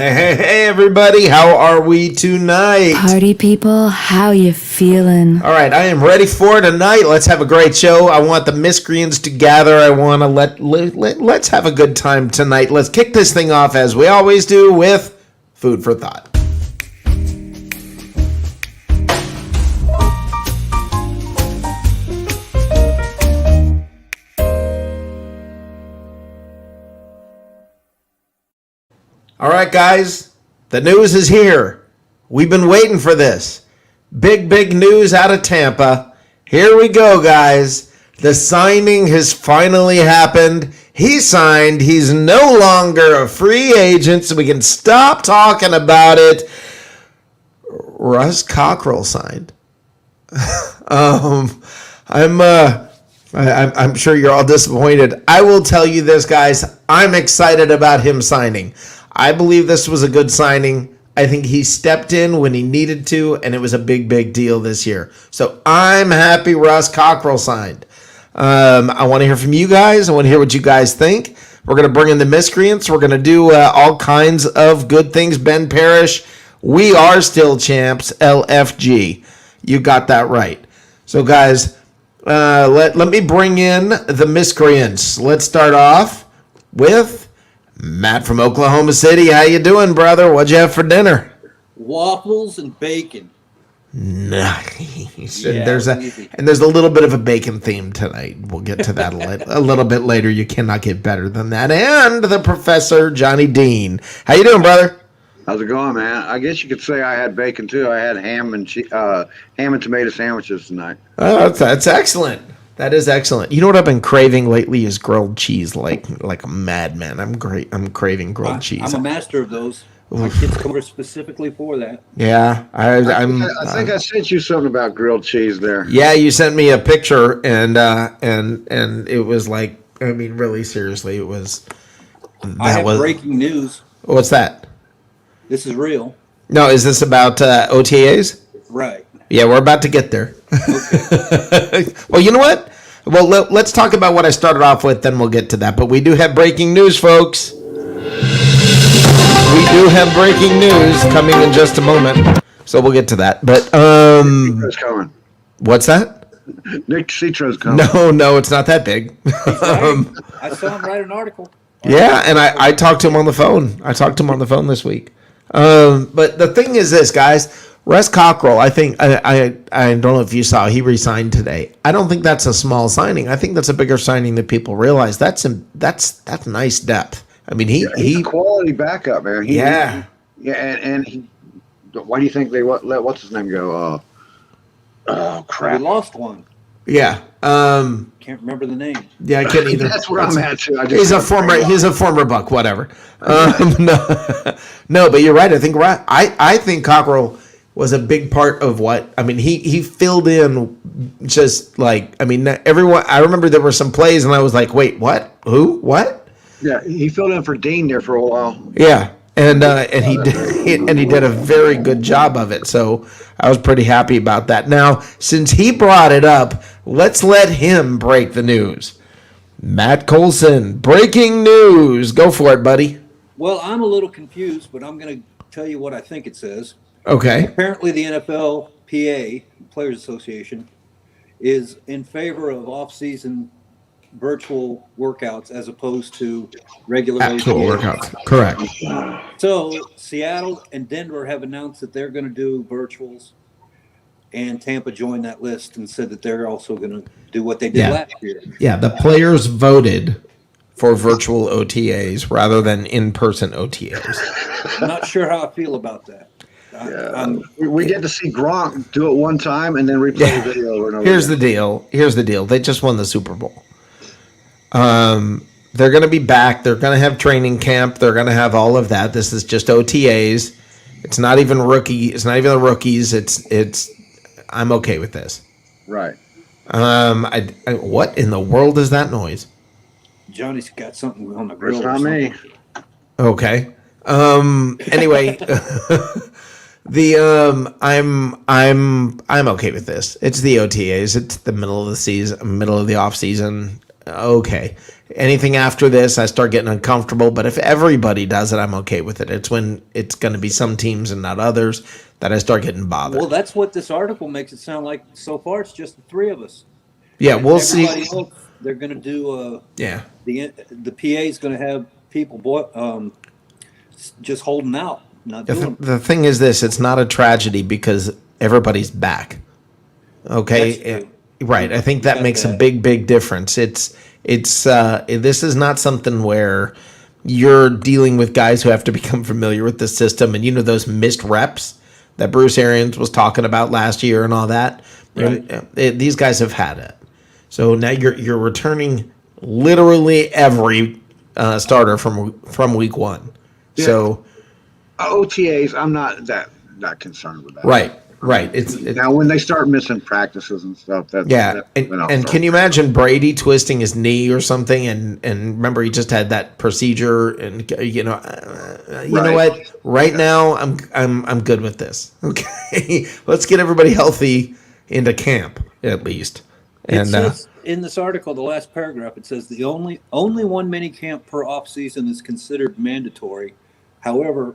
Hey, everybody, how are we tonight? Party people, how you feeling? All right, I am ready for tonight. Let's have a great show. I want the miscreants to gather. I want to let's have a good time tonight. Let's kick this thing off as we always do with food for thought. All right, guys, the news is here. We've been waiting for this. Big news out of Tampa. Here we go, guys. The signing has finally happened. He signed. He's no longer a free agent, so we can stop talking about it. Russ Cockrell signed. I'm sure you're all disappointed. I will tell you this, guys. I'm excited about him signing. I believe this was a good signing. I think he stepped in when he needed to, and it was a big deal this year. So I'm happy Russ Cockrell signed. I want to hear from you guys. I want to hear what you guys think. We're going to bring in the miscreants. We're going to do all kinds of good things. Ben Parrish, we are still champs, LFG. You got that right. So, guys, let me bring in the miscreants. Let's start off with Matt from Oklahoma City. How you doing, brother? What'd you have for dinner? Waffles and bacon. Nice. Yeah, there's a little bit of a bacon theme tonight. We'll get to that a little bit later. You cannot get better than that. And the professor, Johnny Dean. How you doing, brother? How's it going, man? I guess you could say I had bacon too. I had ham and tomato sandwiches tonight. Oh, that's excellent. That is excellent. You know what I've been craving lately is grilled cheese, like a madman. I'm craving grilled cheese. I'm a master of those. My kids come over specifically for that. Yeah, I think I sent you something about grilled cheese there. Yeah, you sent me a picture, and it was like, I mean, really seriously, it was. I have breaking news. What's that? This is real. No, is this about OTAs? Right. Yeah, we're about to get there. Okay. Well, you know what? Well, let's talk about what I started off with, then we'll get to that. But we do have breaking news, folks. We do have breaking news coming in just a moment. So we'll get to that. But, Citro's coming. What's that? Nick Citro's coming. No, it's not that big. I saw him write an article. Yeah, and I talked to him on the phone. I talked to him on the phone this week. But the thing is this, guys. Russ Cockrell, I think, I don't know if you saw, he re-signed today. I don't think that's a small signing. I think that's a bigger signing than people realize. That's nice depth. I mean, he's a quality backup, man. And he. Why do you think they let what's his name go? Oh crap! We lost one. Yeah. Can't remember the name. Yeah, I can't either. That's where I'm at too. He's a former Buck, whatever. No, but you're right. I think Cockrell was a big part of what, I mean, he filled in just like, I mean, everyone, I remember there were some plays and I was like, wait, what? Who? What? Yeah, he filled in for Dean there for a while. Yeah, and he did a very good job of it. So I was pretty happy about that. Now, since he brought it up, let's let him break the news. Matt Colson, breaking news. Go for it, buddy. Well, I'm a little confused, but I'm going to tell you what I think it says. Okay. Apparently, the NFLPA, Players Association, is in favor of off-season virtual workouts as opposed to regular actual workouts. Correct. So Seattle and Denver have announced that they're going to do virtuals, and Tampa joined that list and said that they're also going to do what they did last year. Yeah, the players voted for virtual OTAs rather than in-person OTAs. I'm not sure how I feel about that. We get to see Gronk do it one time and then replay the video over and over. Here's the deal. They just won the Super Bowl. They're going to be back. They're going to have training camp. They're going to have all of that. This is just OTAs. It's not even rookie. It's not even the rookies. It's. I'm okay with this. Right. What in the world is that noise? Johnny's got something on the grill. It's not me. Okay. Anyway, I'm okay with this. It's the OTAs. It's the middle of the season, middle of the off season. Okay. Anything after this, I start getting uncomfortable. But if everybody does it, I'm okay with it. It's when it's going to be some teams and not others that I start getting bothered. Well, that's what this article makes it sound like. So far, it's just the three of us. Yeah, we'll see. Else, they're going to do. The PA is going to have people just holding out, not doing. The thing is this: it's not a tragedy because everybody's back. Okay, right. I think that makes a big difference. This is not something where you're dealing with guys who have to become familiar with the system, and those missed reps that Bruce Arians was talking about last year and all that. Right. These guys have had it. So now you're returning literally every starter from week one. Yeah. So OTAs, I'm not that concerned with that. Right. It's now when they start missing practices and stuff. And can you imagine Brady twisting his knee or something? And remember, he just had that procedure. And know what? Right now, I'm good with this. Okay, let's get everybody healthy into camp at least. And it says in this article, the last paragraph, it says the only one mini camp per off season is considered mandatory. However,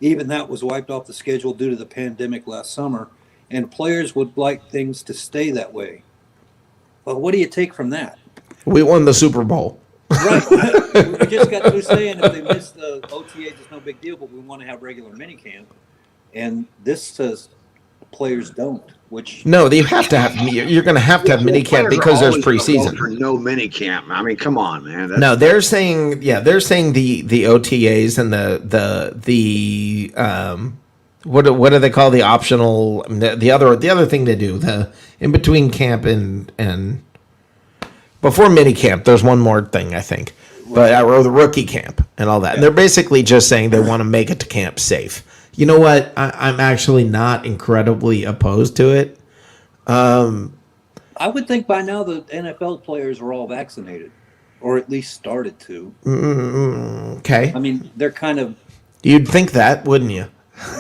even that was wiped off the schedule due to the pandemic last summer, and players would like things to stay that way. Well, what do you take from that? We won the Super Bowl. Right. We just got through saying if they miss the OTAs, it's no big deal, but we want to have regular minicamp. And this says players don't. No, you have to have. You're going to have minicamp because there's preseason. For no minicamp. I mean, come on, man. No, they're saying the OTAs and the what do they call the optional the other thing they do, the in between camp and before minicamp. There's one more thing I think, or the rookie camp and all that. Yeah. And they're basically just saying they want to make it to camp safe. You know what? I'm actually not incredibly opposed to it. I would think by now the NFL players are all vaccinated, or at least started to. Okay. I mean, they're kind of. You'd think that, wouldn't you?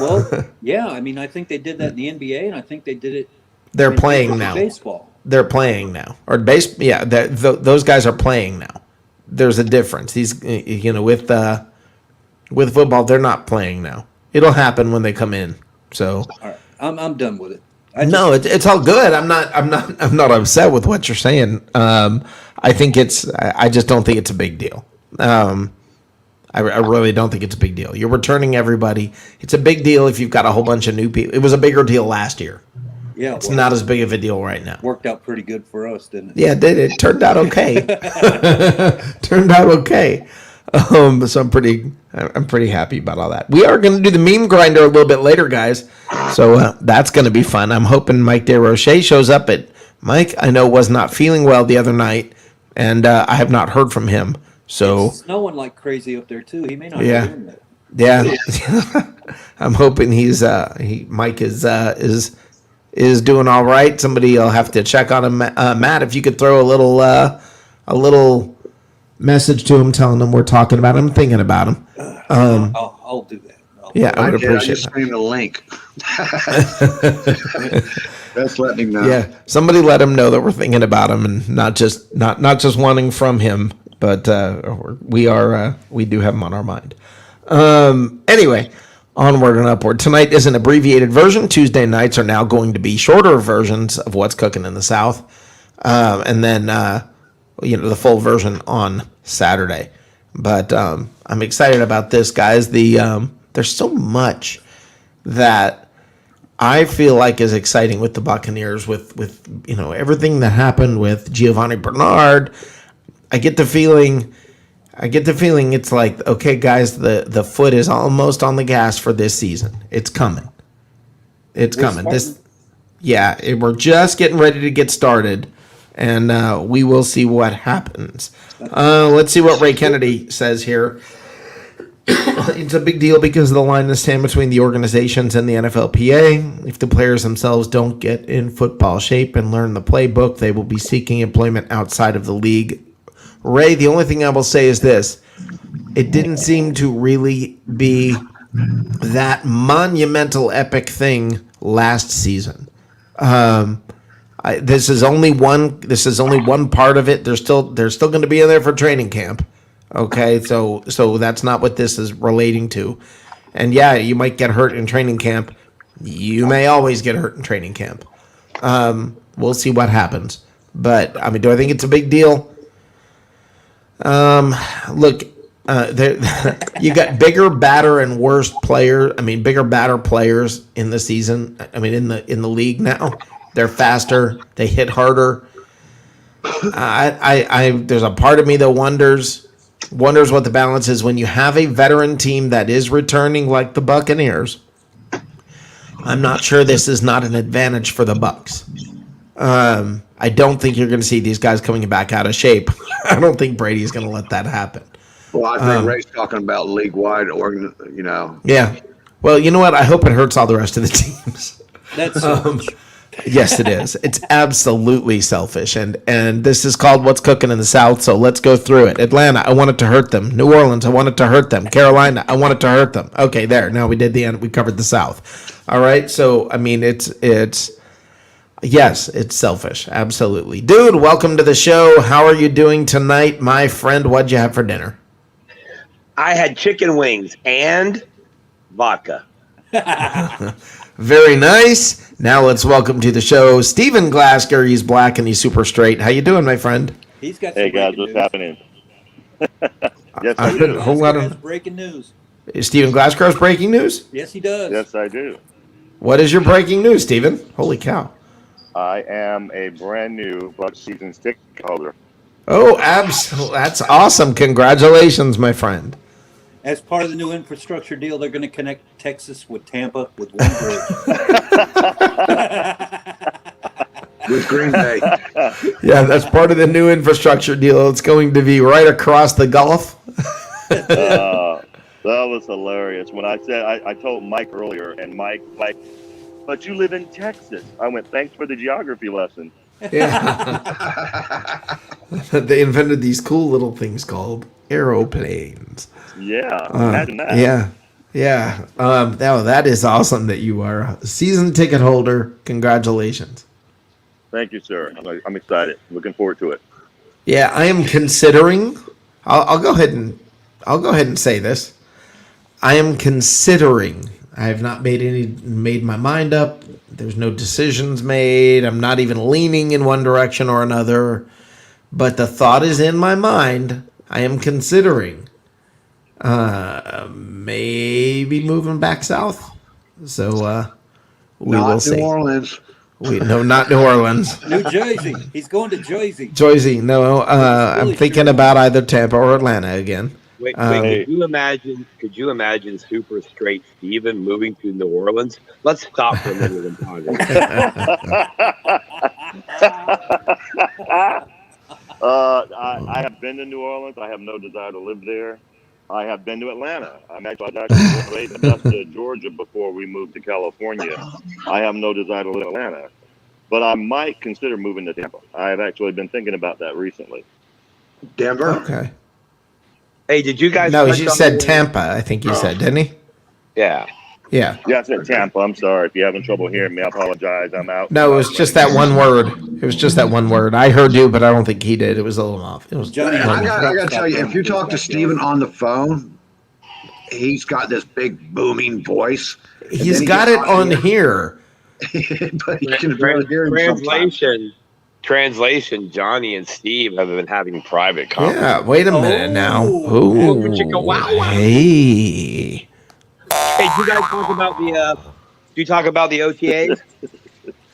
Well, yeah. I mean, I think they did that in the NBA, and I think they did it. They're playing now. Baseball. They're playing now, or base. Yeah, those guys are playing now. There's a difference. These, with football, they're not playing now. It'll happen when they come in. So, all right. I'm done with it. It's all good. I'm not upset with what you're saying. I just don't think it's a big deal. I really don't think it's a big deal. You're returning everybody. It's a big deal if you've got a whole bunch of new people. It was a bigger deal last year. Yeah, it's not as big of a deal right now. Worked out pretty good for us, didn't it? Yeah, it did. It turned out okay. Turned out okay. So I'm pretty happy about all that. We are going to do the meme grinder a little bit later, guys. So that's going to be fun. I'm hoping Mike DeRoche shows up. Mike, I know, was not feeling well the other night, and I have not heard from him. So it's snowing like crazy up there too. He may not. Yeah. Be doing that. Yeah. I'm hoping Mike is doing all right. Somebody will have to check on him. Matt, if you could throw a little message to him telling him we're talking about him, thinking about him. I'll do that. I would appreciate it. I just streamed a link. That's letting him know. Yeah, somebody let him know that we're thinking about him and not just wanting from him, but we do have him on our mind. Anyway, onward and upward. Tonight is an abbreviated version. Tuesday nights are now going to be shorter versions of What's Cooking in the South, and then the full version on Saturday. But I'm excited about this, guys. There's so much that I feel like is exciting with the Buccaneers, with everything that happened with Giovanni Bernard. I get the feeling I get the feeling it's like, okay, guys, the foot is almost on the gas for this season. It's coming. It's coming. We're just getting ready to get started, and we will see what happens. Let's see what Ray Kennedy says here. It's a big deal because of the line in the sand between the organizations and the NFLPA. If the players themselves don't get in football shape and learn the playbook, they will be seeking employment outside of the league. Ray, the only thing I will say is this. It didn't seem to really be that monumental epic thing last season. This is only one part of it. They're still going to be in there for training camp. Okay, so that's not what this is relating to. And yeah, you might get hurt in training camp. You may always get hurt in training camp. We'll see what happens. But I mean, do I think it's a big deal? Look, you got bigger, badder, and worse players. I mean, bigger, badder players in the season. I mean, in the league now, they're faster. They hit harder. There's a part of me that wonders what the balance is when you have a veteran team that is returning like the Buccaneers. I'm not sure this is not an advantage for the Bucs. I don't think you're going to see these guys coming back out of shape. I don't think Brady's going to let that happen. Well, I think Ray's talking about league-wide, Yeah. Well, you know what? I hope it hurts all the rest of the teams. That's Yes, it is. It's absolutely selfish. And this is called What's Cooking in the South, so let's go through it. Atlanta, I want it to hurt them. New Orleans, I want it to hurt them. Carolina, I want it to hurt them. Okay, there. Now we did the end. We covered the South. All right? So, I mean, yes, it's selfish. Absolutely. Dude, welcome to the show. How are you doing tonight, my friend? What'd you have for dinner? I had chicken wings and vodka. Very nice. Now let's welcome to the show Stephen Glasgow. He's black and he's super straight. How you doing, my friend? He's got. Hey guys, what's happening? Yes, I I've do. a whole lot of breaking news. Is Stephen Glasgow's breaking news? Yes, he does. Yes, I do. What is your breaking news, Stephen? Holy cow! I am a brand new Bucs season ticket holder. Oh, that's awesome! Congratulations, my friend. As part of the new infrastructure deal, they're going to connect Texas with Tampa with one bridge. with Green Bay. Yeah, that's part of the new infrastructure deal. It's going to be right across the Gulf. That was hilarious. When I said, I told Mike earlier, and Mike like, but you live in Texas. I went, thanks for the geography lesson. Yeah. They invented these cool little things called aeroplanes. Yeah, imagine that. Yeah. That is awesome that you are a season ticket holder. Congratulations. Thank you, sir. I'm excited. Looking forward to it. Yeah, I am considering. I'll go ahead and say this. I am considering. I have not made my mind up. There's no decisions made. I'm not even leaning in one direction or another. But the thought is in my mind. I am considering maybe moving back south. So we will see. New Orleans. No, not New Orleans. New Jersey. He's going to Jersey. Jersey. No, I'm thinking about either Tampa or Atlanta again. Wait, could you imagine super straight Steven moving to New Orleans? Let's stop for a minute and pause. I have been to New Orleans. I have no desire to live there. I have been to Atlanta. I was actually raised in Augusta, Georgia before we moved to California. I have no desire to live in Atlanta. But I might consider moving to Tampa. I have actually been thinking about that recently. Denver. Okay. Hey, did you guys? No, he said Tampa. I think he said, didn't he? Yeah. Yeah. Yeah, I said Tampa. I'm sorry. If you're having trouble hearing me, I apologize. I'm out. No, it was just that one word. It was just that one word. I heard you, but I don't think he did. It was a little off. It was Johnny. I got to tell you, if you talk to Steven on the phone, he's got this big booming voice. He's got it on here. But you can barely hear him sometimes. Translation, Johnny and Steve have been having private conversations. Yeah, wait a minute now. Ooh. Hey. Hey, did you guys talk about the OTAs?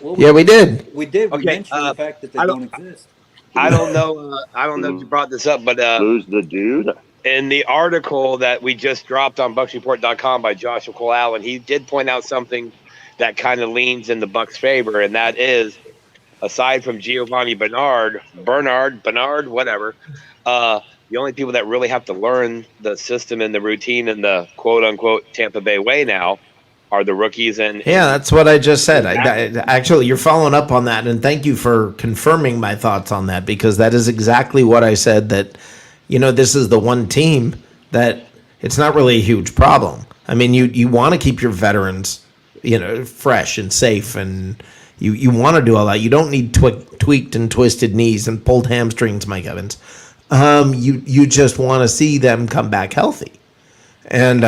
Well, Yeah, we did. We did. We Okay, mentioned the fact that they don't exist. I don't know if you brought this up, but Who's the dude? In the article that we just dropped on BucsReport.com by Joshua Cole Allen, he did point out something that kind of leans in the Bucs' favor, and that is, aside from Giovanni Bernard, whatever, the only people that really have to learn the system and the routine and the quote-unquote Tampa Bay way now are the rookies. And that's what I just said. Actually, you're following up on that, and thank you for confirming my thoughts on that, because that is exactly what I said, that, this is the one team that it's not really a huge problem. I mean, you want to keep your veterans, fresh and safe, and you want to do all that. You don't need tweaked and twisted knees and pulled hamstrings, Mike Evans. You just want to see them come back healthy. And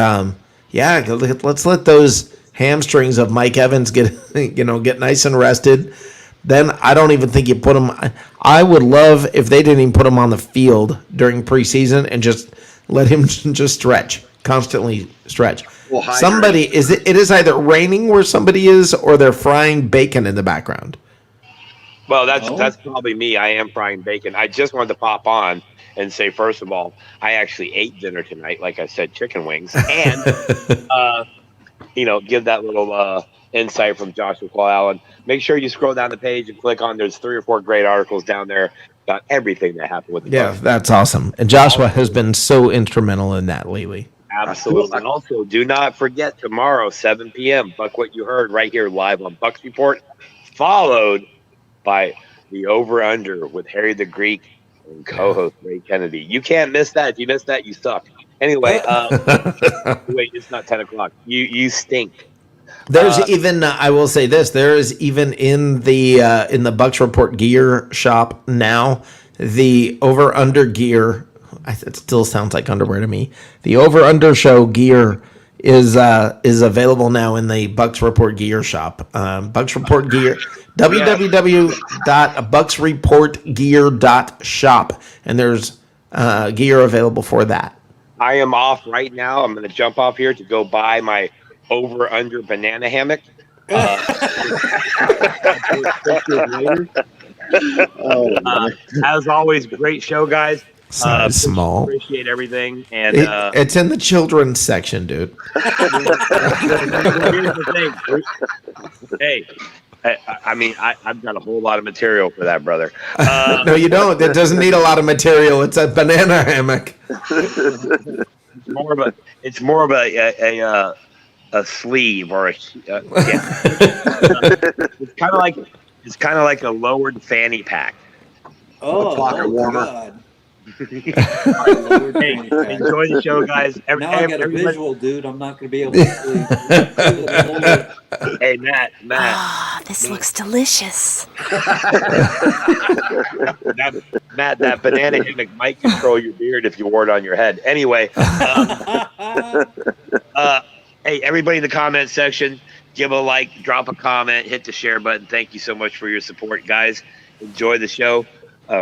let's let those hamstrings of Mike Evans get nice and rested. Then I don't even think you put him. I would love if they didn't even put him on the field during preseason and just let him just constantly stretch. Well, it is either raining where somebody is, or they're frying bacon in the background. Well, that's probably me. I am frying bacon. I just wanted to pop on and say, first of all, I actually ate dinner tonight. Like I said, chicken wings, and give that little insight from Joshua Cole Allen. Make sure you scroll down the page and click on. There's 3 or 4 great articles down there about everything that happened with the Bucs. That's awesome. And Joshua has been so instrumental in that lately. Absolutely. And also, do not forget, tomorrow, 7 p.m., Buck What You Heard right here live on Bucs Report, followed by the Over-Under with Harry the Greek and co-host Ray Kennedy. You can't miss that. If you miss that, you suck. Anyway, wait, it's not 10 o'clock. You stink. There's even I will say this. There is even in the Bucs Report gear shop now, the over-under gear. It still sounds like underwear to me. The over-under show gear is available now in the Bucs Report gear shop. Bucs Report gear, www.bucsreportgear.shop, and there's gear available for that. I am off right now. I'm going to jump off here to go buy my over-under banana hammock. As always, great show, guys. Size small. Appreciate everything, and it's in the children's section, dude. Here's the thing. Hey, I've got a whole lot of material for that, brother. No, you don't. It doesn't need a lot of material. It's a banana hammock. It's more of a sleeve or it's kind of like a lowered fanny pack. A pocket warmer. God. Hey, enjoy the show, guys. Now I got a visual, dude. I'm not going to be able to sleep. Hey, Matt. This looks delicious. Matt, that banana hammock might control your beard if you wore it on your head. Anyway, hey, everybody in the comment section, give a like, drop a comment, hit the share button. Thank you so much for your support, guys. Enjoy the show.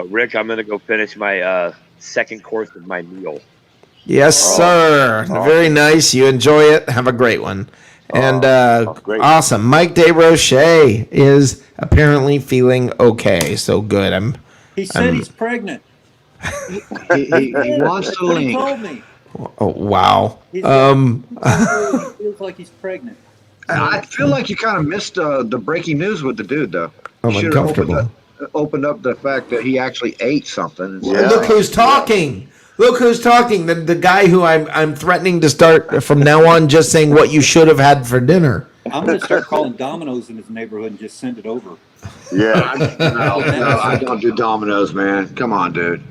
Rick, I'm going to go finish my second course of my meal. Yes, sir. Very nice. You enjoy it. Have a great one. And great. Awesome. Mike DeRoche is apparently feeling okay. So good. He said he's pregnant. He wants to He link. told me. Oh, wow. He feels like he's pregnant. I feel like you kind of missed the breaking news with the dude, though. I'm You should've uncomfortable. opened up the fact that he actually ate something. Yeah. Look who's talking. Look who's talking. The guy who I'm threatening to start from now on just saying what you should have had for dinner. I'm going to start calling Domino's in his neighborhood and just send it over. Yeah. No, I don't do Domino's, man. Come on, dude.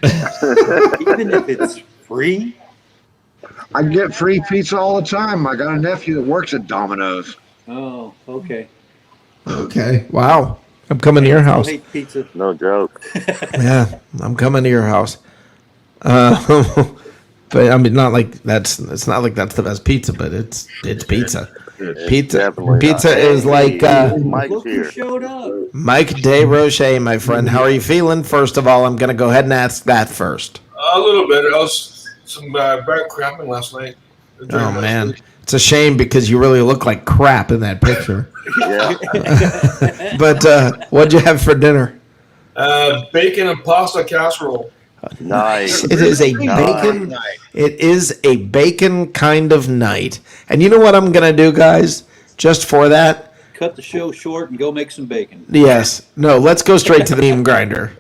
Even if it's free? I get free pizza all the time. I got a nephew that works at Domino's. Oh, okay. Okay. Wow. I'm coming to your house. I hate pizza. No joke. Yeah, I'm coming to your house. But I mean, it's not like that's the best pizza, but it's pizza. Pizza Definitely pizza not. is like Mike's Look who here. showed up. Mike DeRoche, my friend. How are you feeling? First of all, I'm going to go ahead and ask that first. A little bit. I was some back cramping last night. Oh man, it's a shame because you really look like crap in that picture. Yeah. But what'd you have for dinner? Bacon and pasta casserole. Nice. It is a bacon. It is a bacon kind of night. And you know what I'm gonna do, guys? Just for that. Cut the show short and go make some bacon. Yes. No. Let's go straight to the meme grinder.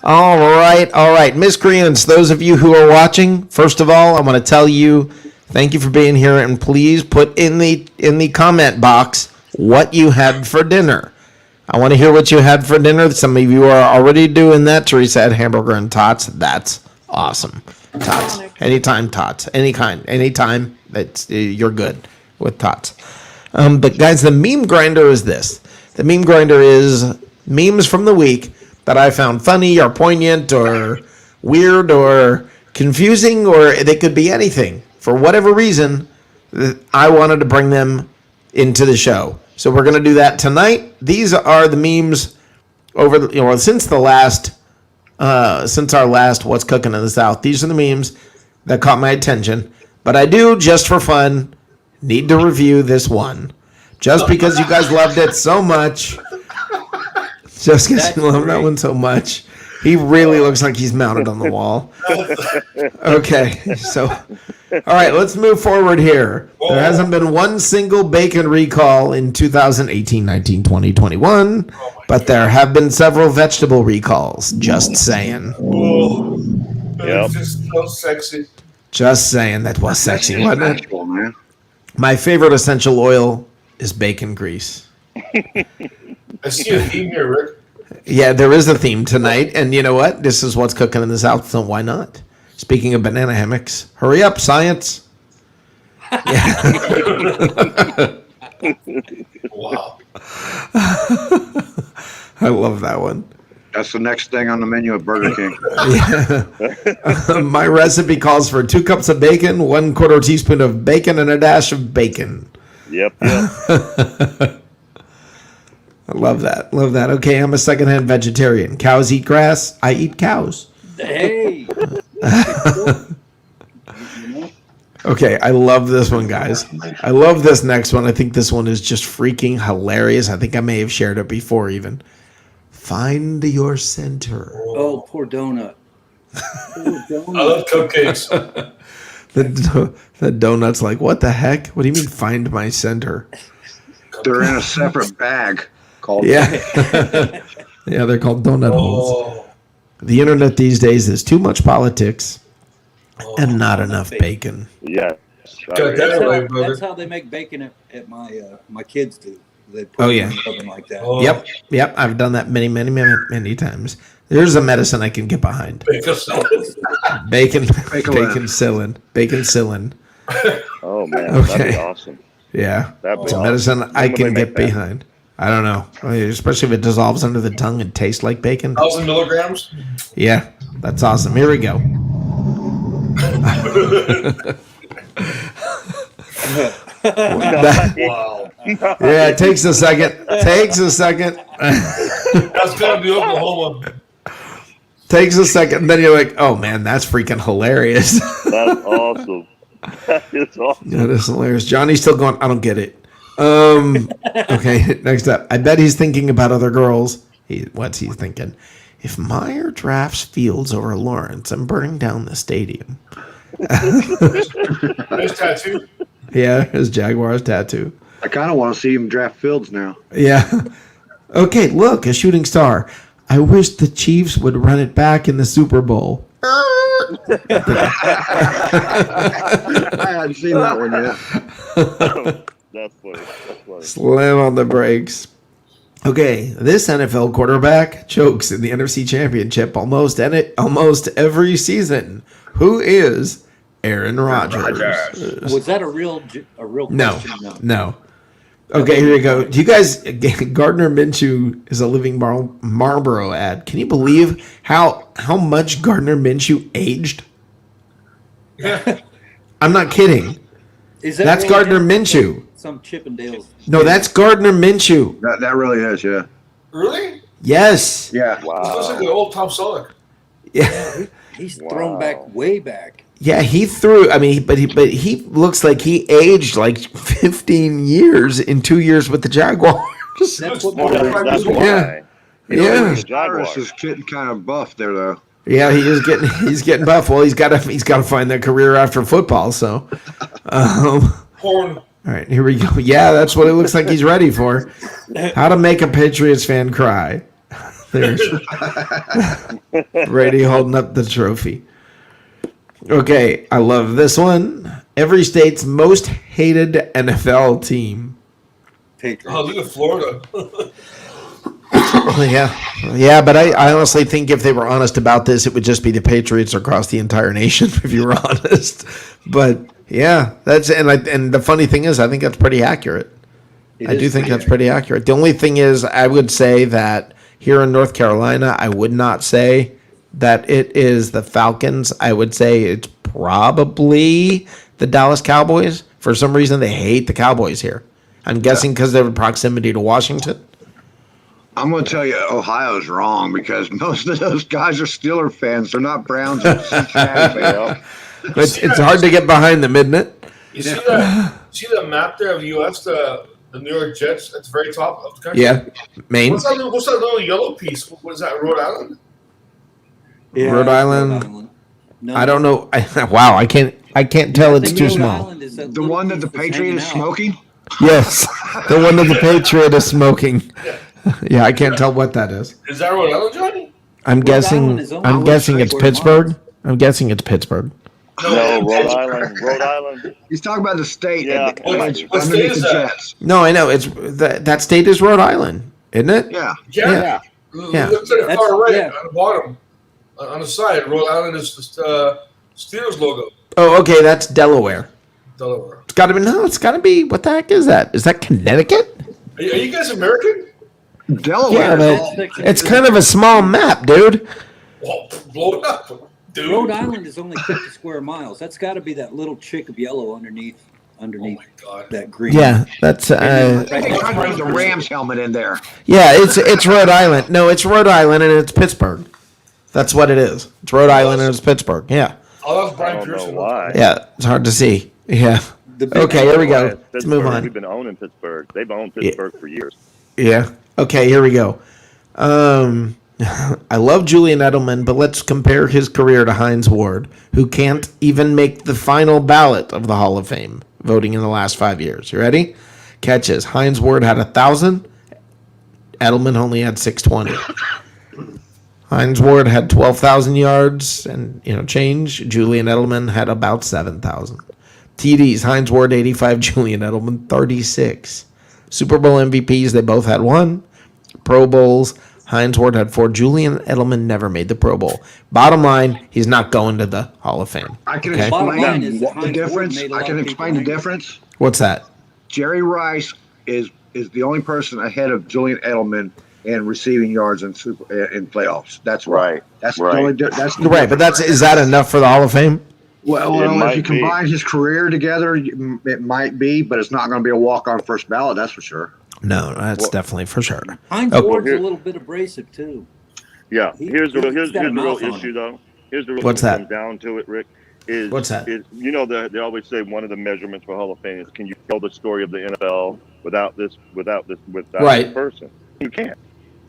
All right. Miscreants, those of you who are watching, first of all, I want to tell you thank you for being here, and please put in the comment box what you had for dinner. I want to hear what you had for dinner. Some of you are already doing that. Teresa had hamburger and tots. That's awesome. Tots. Anytime tots. Any kind. Anytime. You're good with tots. But guys, the meme grinder is this. The meme grinder is memes from the week that I found funny or poignant or weird or confusing, or they could be anything. For whatever reason, I wanted to bring them into the show. So we're going to do that tonight. These are the memes since our last What's Cooking in the South. These are the memes that caught my attention. But I do, just for fun, need to review this one. Just because you guys loved it so much. Just because you love that one so much. He really looks like he's mounted on the wall. Okay, so, all right, let's move forward here. There hasn't been one single bacon recall in 2018, 19, 20, 21, but there have been several vegetable recalls. Just saying. Oh, it's just so sexy. Just saying. That was sexy, wasn't it? Man. My favorite essential oil is bacon grease. I see a theme here, Rick. Yeah, there is a theme tonight, and you know what? This is What's Cooking in the South, so why not? Speaking of banana hammocks, hurry up, science. Yeah. Wow. I love that one. That's the next thing on the menu at Burger King. Yeah. My recipe calls for 2 cups of bacon, 1/4 teaspoon of bacon, and a dash of bacon. Yep. I love that. Love that. Okay, I'm a secondhand vegetarian. Cows eat grass. I eat cows. Hey. Okay, I love this one, guys. I love this next one. I think this one is just freaking hilarious. I think I may have shared it before even. Find your center. Oh, poor donut. I love cupcakes. The donut's like, what the heck? What do you mean find my center? They're in a separate bag called. Yeah. Yeah, they're called donut holes. Oh, The internet these days is too much politics and not enough bacon. Yes. Got that right, brother. That's how they make bacon at my kids do. They put Oh, it yeah. in the oven like that. Oh. Yep. I've done that many times. There's a medicine I can get behind. Bacon psyllin. Oh man, Okay. that'd be awesome. Yeah. That'd be It's a awesome. medicine I When would can they get make that? behind. I don't know. Especially if it dissolves under the tongue and tastes like bacon. 1,000 milligrams? Yeah. That's awesome. Here we go. Wow. Yeah, it takes a second. That's got to be Oklahoma. Takes a second. And then you're like, oh, man, that's freaking hilarious. That's awesome. That is awesome. That is hilarious. Johnny's still going, I don't get it. Okay, next up. I bet he's thinking about other girls. What's he thinking? If Meyer drafts Fields over Lawrence, I'm burning down the stadium. Nice tattoo. Yeah, his Jaguars tattoo. I kind of want to see him draft Fields now. Yeah. Okay, look, a shooting star. I wish the Chiefs would run it back in the Super Bowl. I hadn't seen that one yet. That's funny. Slam on the brakes. Okay, this NFL quarterback chokes in the NFC Championship almost every season. Who is Aaron Rodgers? Was that a real No, question? no. Okay, here we go. Do you guys? Gardner Minshew is a living Marlboro ad. Can you believe how much Gardner Minshew aged? I'm not kidding. Is that That's really Gardner Minshew. some Chippendales? No, that's Gardner Minshew. That really is, yeah. Really? Yes. Yeah. It looks like Wow. the old Tom Selleck. Yeah. He's Wow. thrown back way back. Yeah, he threw. I mean, but he looks like he aged like 15 years in 2 years with the Jaguars. That's what That's why. Yeah. He was Yeah. with the Jaguars. Cyrus is getting kind of buff there, though. Yeah, he's getting buff. Well, he's got to find that career after football. So, Porn. all right, here we go. Yeah, that's what it looks like he's ready for. How to make a Patriots fan cry. There's Brady holding up the trophy. Okay, I love this one. Every state's most hated NFL team. Patriots. Oh, look at Florida. Yeah, but I honestly think if they were honest about this, it would just be the Patriots across the entire nation. If you were honest, but yeah, and the funny thing is, I think that's pretty accurate. I do think that's pretty accurate. The only thing is, I would say that here in North Carolina, I would not say that it is the Falcons. I would say it's probably the Dallas Cowboys. For some reason, they hate the Cowboys here. I'm guessing because of their proximity to Washington. I'm going to tell you, Ohio's wrong because most of those guys are Steeler fans. They're not Browns or Cincinnati fans. It's hard to get behind them, isn't it? You see that map there of the U.S., the New York Jets at the very top of the country? Yeah, Maine. What's that little yellow piece? What is that, Rhode Island? Yeah, Rhode Island. No, I don't know. Wow, I can't tell. It's too small. The one that the Patriot is smoking? Yes, the one that the Patriot is smoking. Yeah, I can't tell what that is. Is that Rhode Island, Johnny? I'm guessing it's Pittsburgh. I'm guessing it's Pittsburgh. No, Rhode Island. Rhode Island. He's talking about the state. Yeah. Underneath What state is the that? Jets. No, I know it's that state is Rhode Island, isn't it? Yeah. Yeah. Yeah. Look to the far right yeah. on the bottom. On the side, Rhode Island is the Steelers logo. Oh, okay, that's Delaware. Delaware. It's got to be It's got to be. What the heck is that? Is that Connecticut? Are you guys American? Delaware. Yeah, but it's kind of a small map, dude. Well, blow it up, dude. Rhode Island is only 50 square miles. That's got to be that little chick of yellow underneath Oh my God. that green. Yeah, that's They tried to put the Rams helmet in there. yeah. It's Rhode Island. No, it's Rhode Island and it's Pittsburgh. That's what it is. It's Rhode Island and it's Pittsburgh. Yeah, Oh, that's I Brian don't know Pearson. why. yeah. It's hard to see. Yeah. The big Okay, here we go. Let's Pittsburgh, move on. We've been owning Pittsburgh. They've owned Pittsburgh for years. Yeah. Okay, here we go. I love Julian Edelman, but let's compare his career to Hines Ward, who can't even make the final ballot of the Hall of Fame voting in the last 5 years. You ready? Catches. Hines Ward had 1,000. Edelman only had 620. Hines Ward had 12,000 yards and change. Julian Edelman had about 7,000. TDs. Hines Ward 85. Julian Edelman 36. Super Bowl MVPs. They both had 1. Pro Bowls. Hines Ward had 4. Julian Edelman never made the Pro Bowl. Bottom line, he's not going to the Hall of Fame. I can Okay. Bottom line explain is the Hines Ward difference. made a I lot can of explain the people difference. What's that? Jerry Rice is the only person ahead of Julian Edelman in receiving yards in playoffs. That's Right. That's Right. the only. That's the Right, but is that enough for the Hall of Fame? well, It if might you be. combine his career together, it might be, but it's not going to be a walk-on first ballot. That's for sure. No, that's definitely for sure. Hines Okay. Ward's here- a little bit abrasive too. Yeah. Here's the he's got a real mouth on issue, him. though. Here's the real What's thing that? comes down to it, Rick. Is What's that? They always say one of the measurements for Hall of Fame is can you tell the story of the NFL without this Right. person? You can't.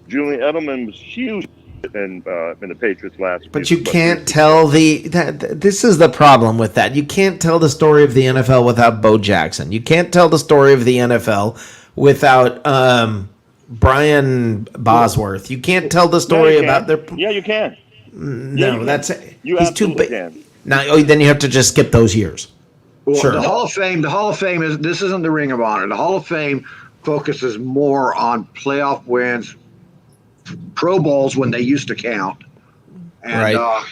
Julian Edelman was huge in the Patriots last. But you can't tell this is the problem with that. You can't tell the story of the NFL without Bo Jackson. You can't tell the story of the NFL without Brian Bosworth. You can't tell the story about their. Yeah, you can. No, you that's You he's too absolutely big. can. Now, then you have to just skip those years. Well, Sure. The Hall of Fame is this isn't the Ring of Honor. The Hall of Fame focuses more on playoff wins, Pro Bowls when they used to count, and Right.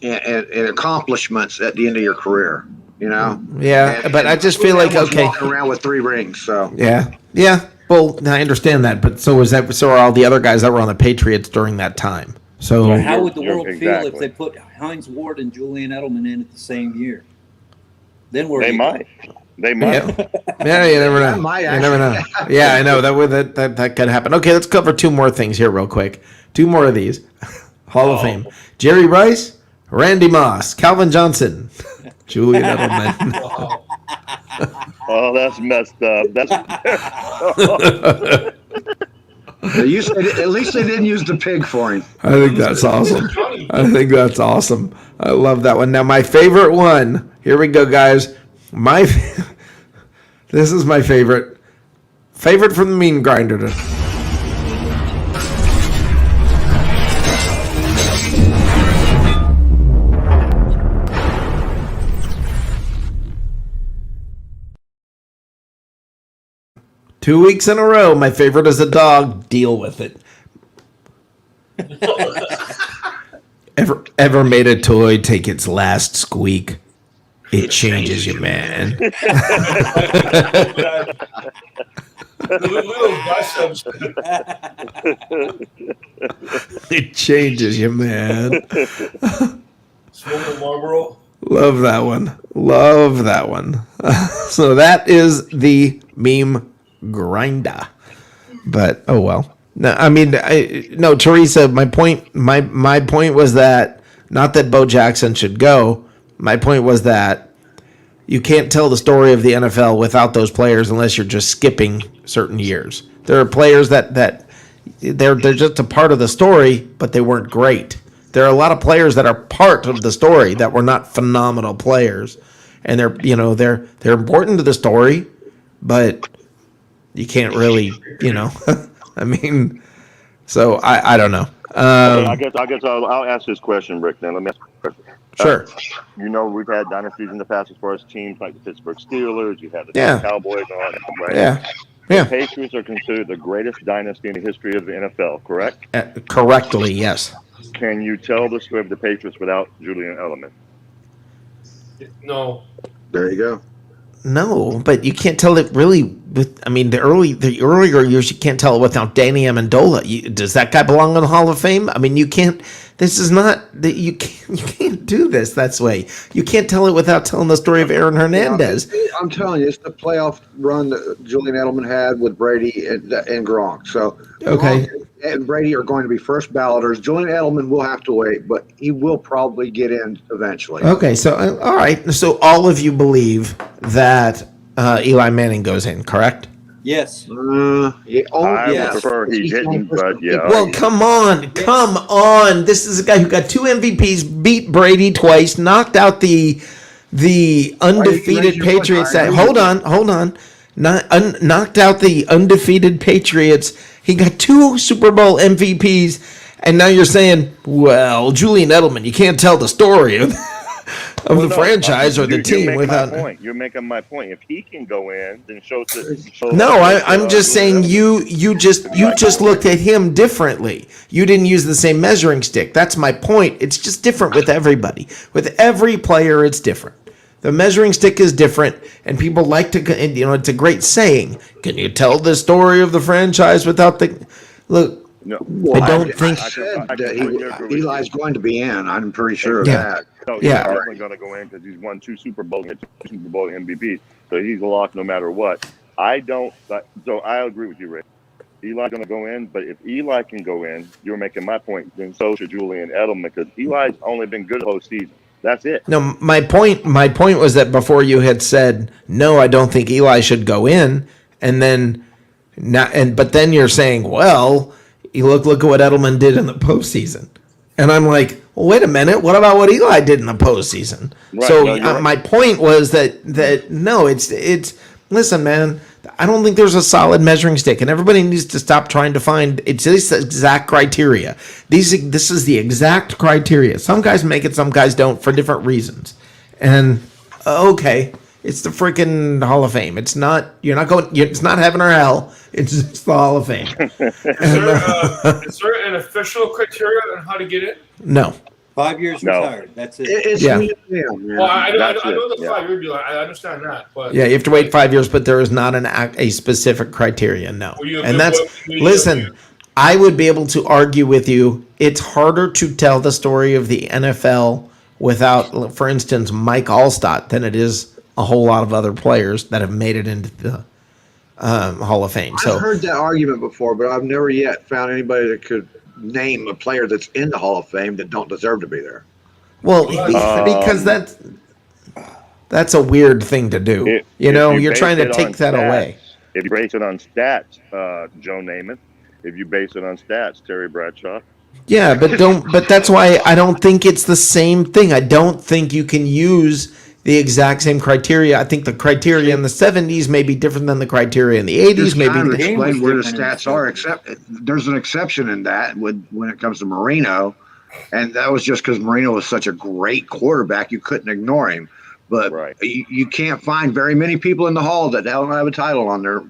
and accomplishments at the end of your career. Yeah, And- but I just feel Julian like was okay. walking around with 3 rings. So Yeah. Well, I understand that, but so are all the other guys that were on the Patriots during that time. So How would the world feel if Exactly. they put Hines Ward and Julian Edelman in at the same year? Then where They do you might. They might. yeah, you never know. That might You never know. actually- Yeah, I know that could happen. Okay, let's cover 2 more things here real quick. 2 more of these. Hall of Fame. Jerry Rice Randy Moss, Calvin Johnson, Julian Edelman. Wow. Oh, that's messed up. You said at least they didn't use the pig for him. I think that's awesome. I think that's awesome. I love that one. Now, my favorite one. Here we go, guys. This is my favorite. Favorite from the Mean Grinder. 2 weeks in a row. My favorite is a dog. Deal with it. Ever made a toy take its last squeak? It changes you, man. It changes you, man. Smoking Marlboro. Love that one. Love that one. So that is the meme grinder. But oh well. No, I mean, no, Teresa. My point was that not that Bo Jackson should go. My point was that you can't tell the story of the NFL without those players unless you're just skipping certain years. There are players that they're just a part of the story, but they weren't great. There are a lot of players that are part of the story that were not phenomenal players, and they're important to the story, but you can't really, I mean, so I don't know. I guess I'll ask this question, Rick. Then let me ask you a question. Sure. We've had dynasties in the past as far as teams like the Pittsburgh Steelers. You had the Cowboys and all that, right? Yeah. The Patriots are considered the greatest dynasty in the history of the NFL, correct? Correctly, yes. Can you tell the story of the Patriots without Julian Edelman? No. There you go. No, but you can't tell it really. The earlier years, you can't tell it without Danny Amendola. Does that guy belong in the Hall of Fame? I mean, you can't. This is not. You can't do this that way. You can't tell it without telling the story of Aaron Hernandez. I'm telling you, it's the playoff run that Julian Edelman had with Brady and Gronk. So Okay. Gronk and Brady are going to be first balloters. Julian Edelman will have to wait, but he will probably get in eventually. Okay, so all right. So all of you believe that Eli Manning goes in, correct? Yes. I prefer he didn't, but yeah. Well, come on. This is a guy who got 2 MVPs, beat Brady twice, knocked out the undefeated Patriots. Hold on. Knocked out the undefeated Patriots. He got 2 Super Bowl MVPs, and now you're saying, well, Julian Edelman, you can't tell the story of the franchise or the team without. You're making my point. If he can go in, then show. No, I'm just saying you just looked at him differently. You didn't use the same measuring stick. That's my point. It's just different with everybody. With every player, it's different. The measuring stick is different, and people like to, it's a great saying. Can you tell the story of the franchise without the look? No, I don't think. I said that Eli's going to be in. I'm pretty sure of Yeah. that. No, he's Yeah. definitely going to go in because he's won 2 Super Bowls and 2 Super Bowl MVPs, so he's a lock no matter what. So I agree with you, Rick. Eli's going to go in, but if Eli can go in, you're making my point. Then so should Julian Edelman because Eli's only been good postseason. That's it. No, my point was that before you had said no, I don't think Eli should go in, and then but then you're saying, well, you look at what Edelman did in the postseason, and I'm like, well, wait a minute, what about what Eli did in the postseason? Right, So right. my point was that no, it's listen, man. I don't think there's a solid measuring stick, and everybody needs to stop trying to find it's this exact criteria. This is the exact criteria. Some guys make it, some guys don't for different reasons. And okay, it's the freaking Hall of Fame. It's not it's not heaven or hell. It's just the Hall of Fame. Is there an official criteria on how to get in? No. 5 years retired. That's it. It's Yeah. Well, I know the Yeah. 5 year deal. I understand that, but Yeah, you have to wait 5 years, but there is not a specific criteria. No, Well, you- and that's listen. I would be able to argue with you. It's harder to tell the story of the NFL without, for instance, Mike Allstott than it is a whole lot of other players that have made it into the Hall of Fame. So I've heard that argument before, but I've never yet found anybody that could name a player that's in the Hall of Fame that don't deserve to be there. Well, because that's a weird thing to do. If You're base trying to it on take that stats- away. If you base it on stats, Joe Namath. If you base it on stats, Terry Bradshaw. Yeah, but that's why I don't think it's the same thing. I don't think you can use the exact same criteria. I think the criteria in the 70s may be different than the criteria in the 80s. Just Maybe kind of game was explain where the different in the stats are. 70s. Except there's an exception in that when it comes to Marino, and that was just because Marino was such a great quarterback, you couldn't ignore him. But Right. you can't find very many people in the hall that don't have a title on their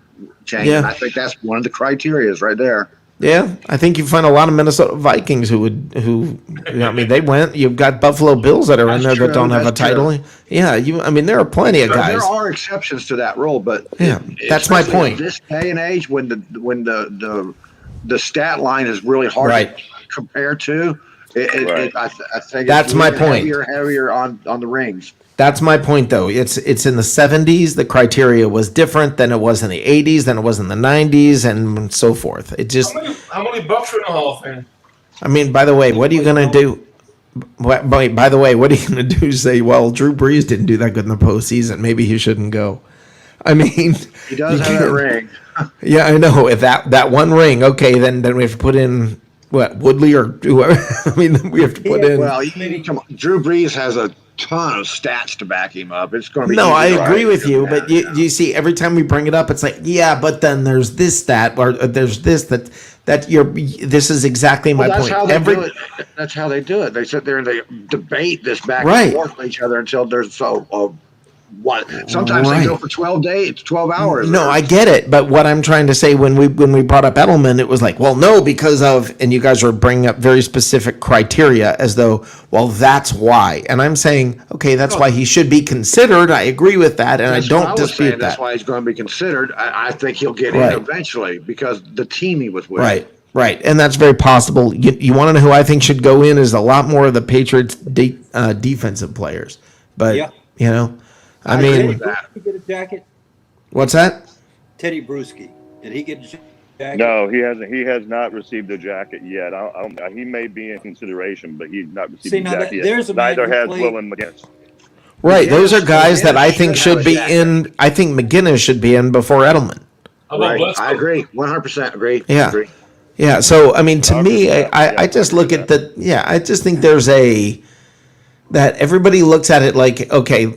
chain. Yeah. And I think that's one of the criterias right there. Yeah, I think you find a lot of Minnesota Vikings who they went. You've got Buffalo Bills that are in That's there true, that don't have a that's title. true. Yeah, there are plenty of guys. There are exceptions to that rule, but Yeah, that's my especially point. in this day and age, when the stat line is really hard Right. to compare to, I think That's it's my leaning point. Heavier on the rings. That's my point, though. It's in the 70s. The criteria was different than it was in the 80s, than it was in the 90s, and so forth. It just, How many Bucks are in the Hall of Fame? I mean, by the way, what are you going to do? By the way, what are you going to do? Say, well, Drew Brees didn't do that good in the postseason. Maybe he shouldn't go. I mean, He does have that ring. yeah, I know. If that one ring, okay, then we have to put in what, Woodley or whoever. I mean, we have to put in. Well, come on. Drew Brees has a ton of stats to back him up. It's going to be No, I easy to agree write. with you, but you see, every time we bring it up, it's like, yeah, but then there's this stat, or there's this that you're. This is exactly my Well, that's point. how they do it. That's how they do it. They sit there and they debate this back Right. and forth with each other until there's what? Sometimes Right. they go for 12 days, 12 hours. No, I get it, but what I'm trying to say, when we brought up Edelman, it was like, well, no, because of, and you guys are bringing up very specific criteria as though, well, that's why. And I'm saying, okay, that's why he should be considered. I agree with that, and That's I what don't was dispute saying. That's that. why he's going to be considered. I think he'll get Right. in eventually because the team he was with. Right, and that's very possible. You want to know who I think should go in is a lot more of the Patriots defensive players, but Yeah. I agree mean, with that. Did he get a jacket? what's that? Teddy Bruschi. Did he get a jacket? No, he hasn't. He has not received a jacket yet. He may be in consideration, but he's not received See, a now jacket yet. there's a man Neither who has played- Willem McGinnis. Right, those are McGinnis- guys that I McGinnis think should should be have a in. I think McGinnis should be in before Edelman. How about Right. Bledsoe? I agree. 100% agree. Yeah. Agree. Yeah, so I mean, to me, Yeah, I just look at the. Yeah, I just think there's that everybody looks at it like, okay,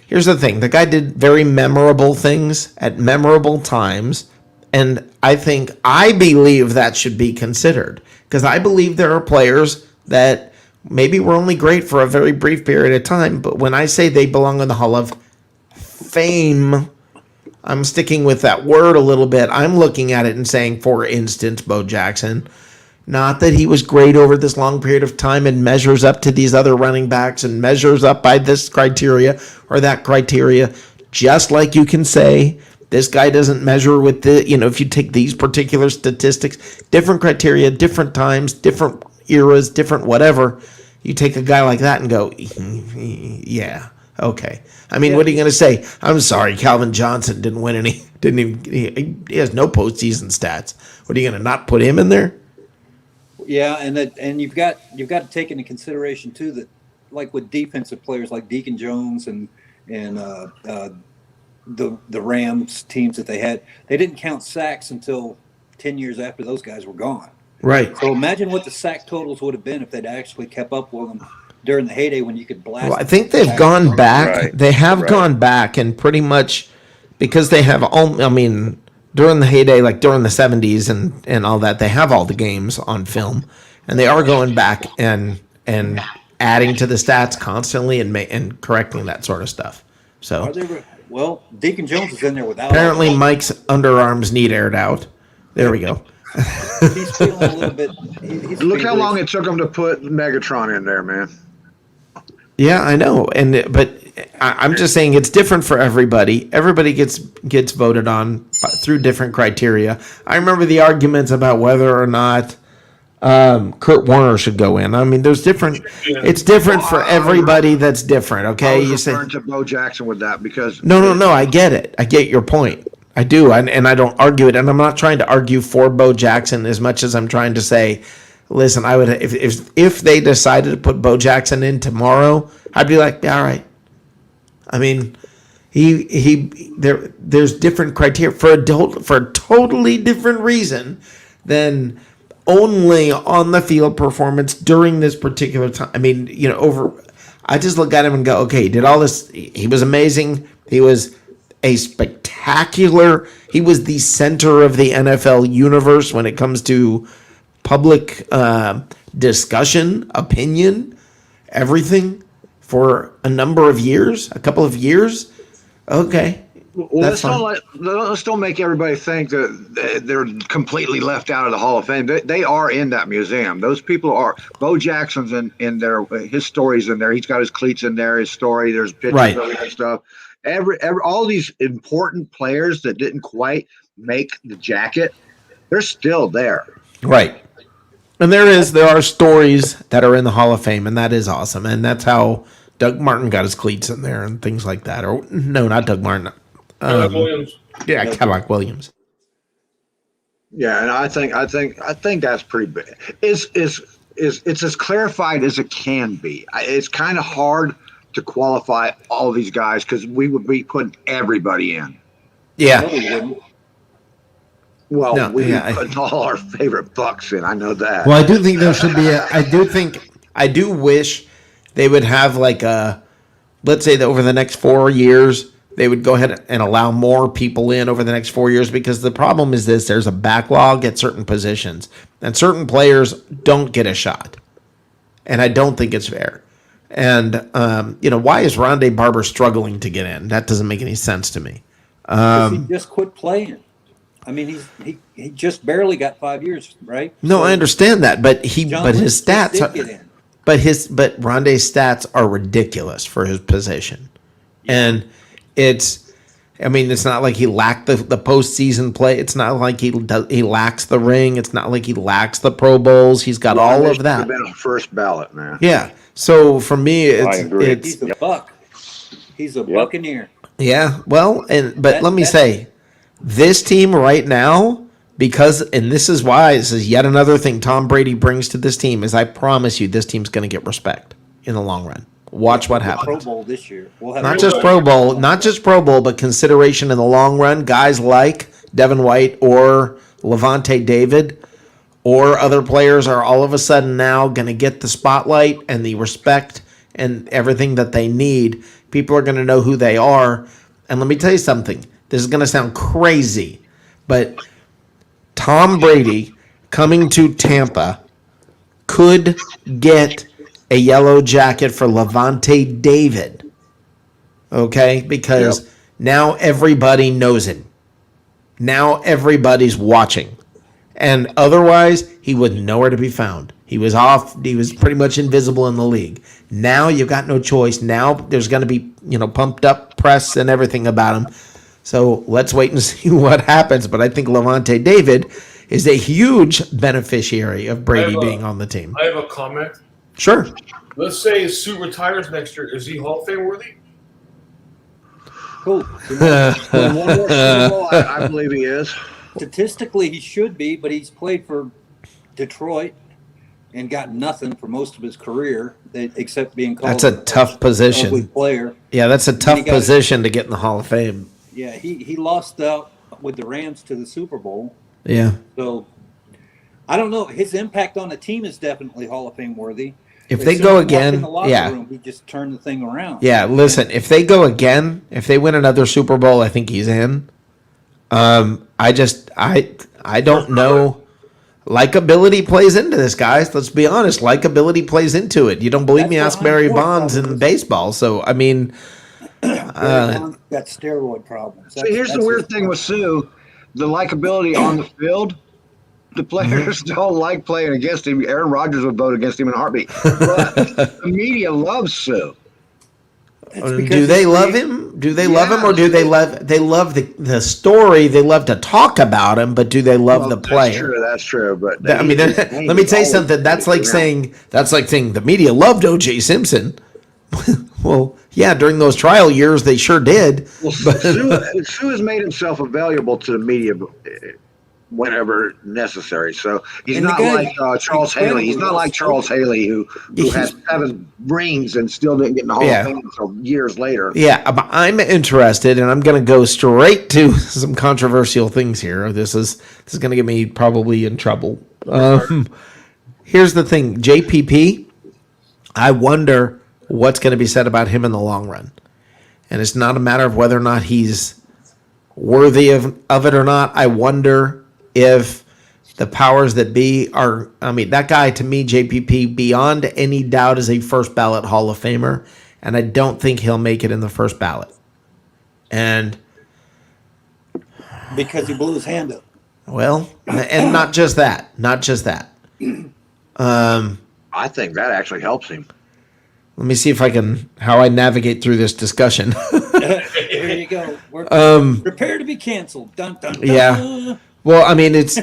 here's the thing: the guy did very memorable things at memorable times, and I believe that should be considered because I believe there are players that maybe were only great for a very brief period of time, but when I say they belong in the Hall of Fame, I'm sticking with that word a little bit. I'm looking at it and saying, for instance, Bo Jackson, not that he was great over this long period of time and measures up to these other running backs and measures up by this criteria or that criteria, just like you can say this guy doesn't measure with if you take these particular statistics, different criteria, different times, different eras, different whatever, you take a guy like that and go, yeah, okay. I mean, what are you going to say? I'm sorry, Calvin Johnson didn't win any. He has no postseason stats. What are you going to not put him in there? Yeah, and you've got to take into consideration too that, like with defensive players like Deacon Jones and the Rams teams that they had, they didn't count sacks until 10 years after those guys were gone. Right. So imagine what the sack totals would have been if they'd actually kept up with them during the heyday when you could blast. Well, I think they've gone back. Right. They have Right. gone back and pretty much because they have all. I mean, during the heyday, like during the 70s and all that, they have all the games on film, and they are going back and adding to the stats constantly and correcting that sort of stuff. So Well, Deacon Jones is in there without. apparently, Mike's underarms need aired out. There we go. He's feeling a little bit. Look how long it took them to put Megatron in there, man. Yeah, I know, but I'm just saying it's different for everybody. Everybody gets voted on through different criteria. I remember the arguments about whether or not Kurt Warner should go in. I mean, there's different. It's different for everybody. That's different. I Okay, was you say referring to Bo Jackson with that because no. I get it. I get your point. I do, and I don't argue it. And I'm not trying to argue for Bo Jackson as much as I'm trying to say listen, I would if they decided to put Bo Jackson in tomorrow, I'd be like, yeah, all right. I mean, there's different criteria for a totally different reason than only on the field performance during this particular time. I mean, I just look at him and go, okay, he did all this. He was amazing. He was a spectacular. He was the center of the NFL universe when it comes to public discussion, opinion, everything for a number of years, a couple of years. Okay. Well, let's don't make everybody think that they're completely left out of the Hall of Fame. They are in that museum. Those people are. Bo Jackson's in there. His story's in there. He's got his cleats in there. His story. There's pictures of it and stuff. All these important players that didn't quite make the jacket, they're still there. Right. And there are stories that are in the Hall of Fame, and that is awesome. And that's how Doug Martin got his cleats in there and things like that. Or no, not Doug Martin. Williams. Yeah, Cadillac Williams. Yeah, and I think that's pretty big. It's as clarified as it can be. It's kind of hard to qualify all these guys because we would be putting everybody in. Yeah. No, we wouldn't. Well, we put all our favorite Bucs in. I know that. Well, I do think there should be I do wish they would have let's say that over the next 4 years, they would go ahead and allow more people in over the next 4 years, because the problem is there's a backlog at certain positions and certain players don't get a shot. And I don't think it's fair. And, why is Rondé Barber struggling to get in? That doesn't make any sense to me. He just quit playing. I mean, he just barely got 5 years, right? No, So I understand that, but his stats did get in. but Rondé's stats are ridiculous for his position. And it's not like he lacked the postseason play. It's not like he lacks the ring. It's not like he lacks the Pro Bowls. He's got all of that. Been a first ballot, man. Yeah. So for me, I agree. He's a Buck. He's a Buccaneer. Yeah. Well, let me say, this team right now, and this is why, this is yet another thing Tom Brady brings to this team, is I promise you this team's going to get respect in the long run. Watch what happens. Pro Bowl this year. We'll have Not just Pro Bowl, but consideration in the long run. Guys like Devin White or Levante David or other players are all of a sudden now going to get the spotlight and the respect and everything that they need. People are going to know who they are. And let me tell you something. This is going to sound crazy, but Tom Brady coming to Tampa could get a yellow jacket for Levante David. Okay? Because now everybody knows him. Now everybody's watching. And otherwise, he was nowhere to be found. He was off. He was pretty much invisible in the league. Now you've got no choice. Now there's going to be, pumped up press and everything about him. So let's wait and see what happens. But I think Levante David is a huge beneficiary of Brady being on the team. I have a comment. Sure. Let's say Sue retires next year. Is he Hall of Fame worthy? Cool. I believe he is. Statistically, he should be, but he's played for Detroit and got nothing for most of his career, except being called. That's a tough position. Player. Yeah, that's a tough position to get in the Hall of Fame. Yeah, he lost out with the Rams to the Super Bowl. Yeah. So I don't know. His impact on the team is definitely Hall of Fame worthy. If they go again, in the locker room, he just turned the thing around. Yeah, listen, if they go again, if they win another Super Bowl, I think he's in. I don't know. Likability plays into this, guys. Let's be honest. Likability plays into it. You don't believe me? Ask Barry Bonds in baseball. So, I mean. Bonds got steroid problems. So here's the weird thing with Sue. The likability on the field, the players don't like playing against him. Aaron Rodgers would vote against him in a heartbeat. But the media loves Sue. Do they love him? Do they love him, or do they love the story? They love to talk about him, but do they love the player? That's true. But let me tell you something. That's like saying the media loved O.J. Simpson. Well, yeah, during those trial years, they sure did. Well, Sue has made himself available to the media whenever necessary. So he's And the not guy's like Charles Haley. He's incredibly not like Charles well-spoken. Haley who had 7 rings and still didn't get in the Hall of Yeah. Fame until years later. Yeah, I'm interested, and I'm going to go straight to some controversial things here. This is going to get me probably in trouble. Here's the thing, JPP. I wonder what's going to be said about him in the long run, and it's not a matter of whether or not he's worthy of it or not. I wonder if the powers that be are. I mean, that guy to me, JPP, beyond any doubt, is a first ballot Hall of Famer, and I don't think he'll make it in the first ballot. And Because he blew his hand up. well, and not just that. I think that actually helps him. Let me see if I can how I navigate through this discussion. Here you go. We're prepare to be canceled. Dun, dun, dun. Yeah. Well, I mean, it.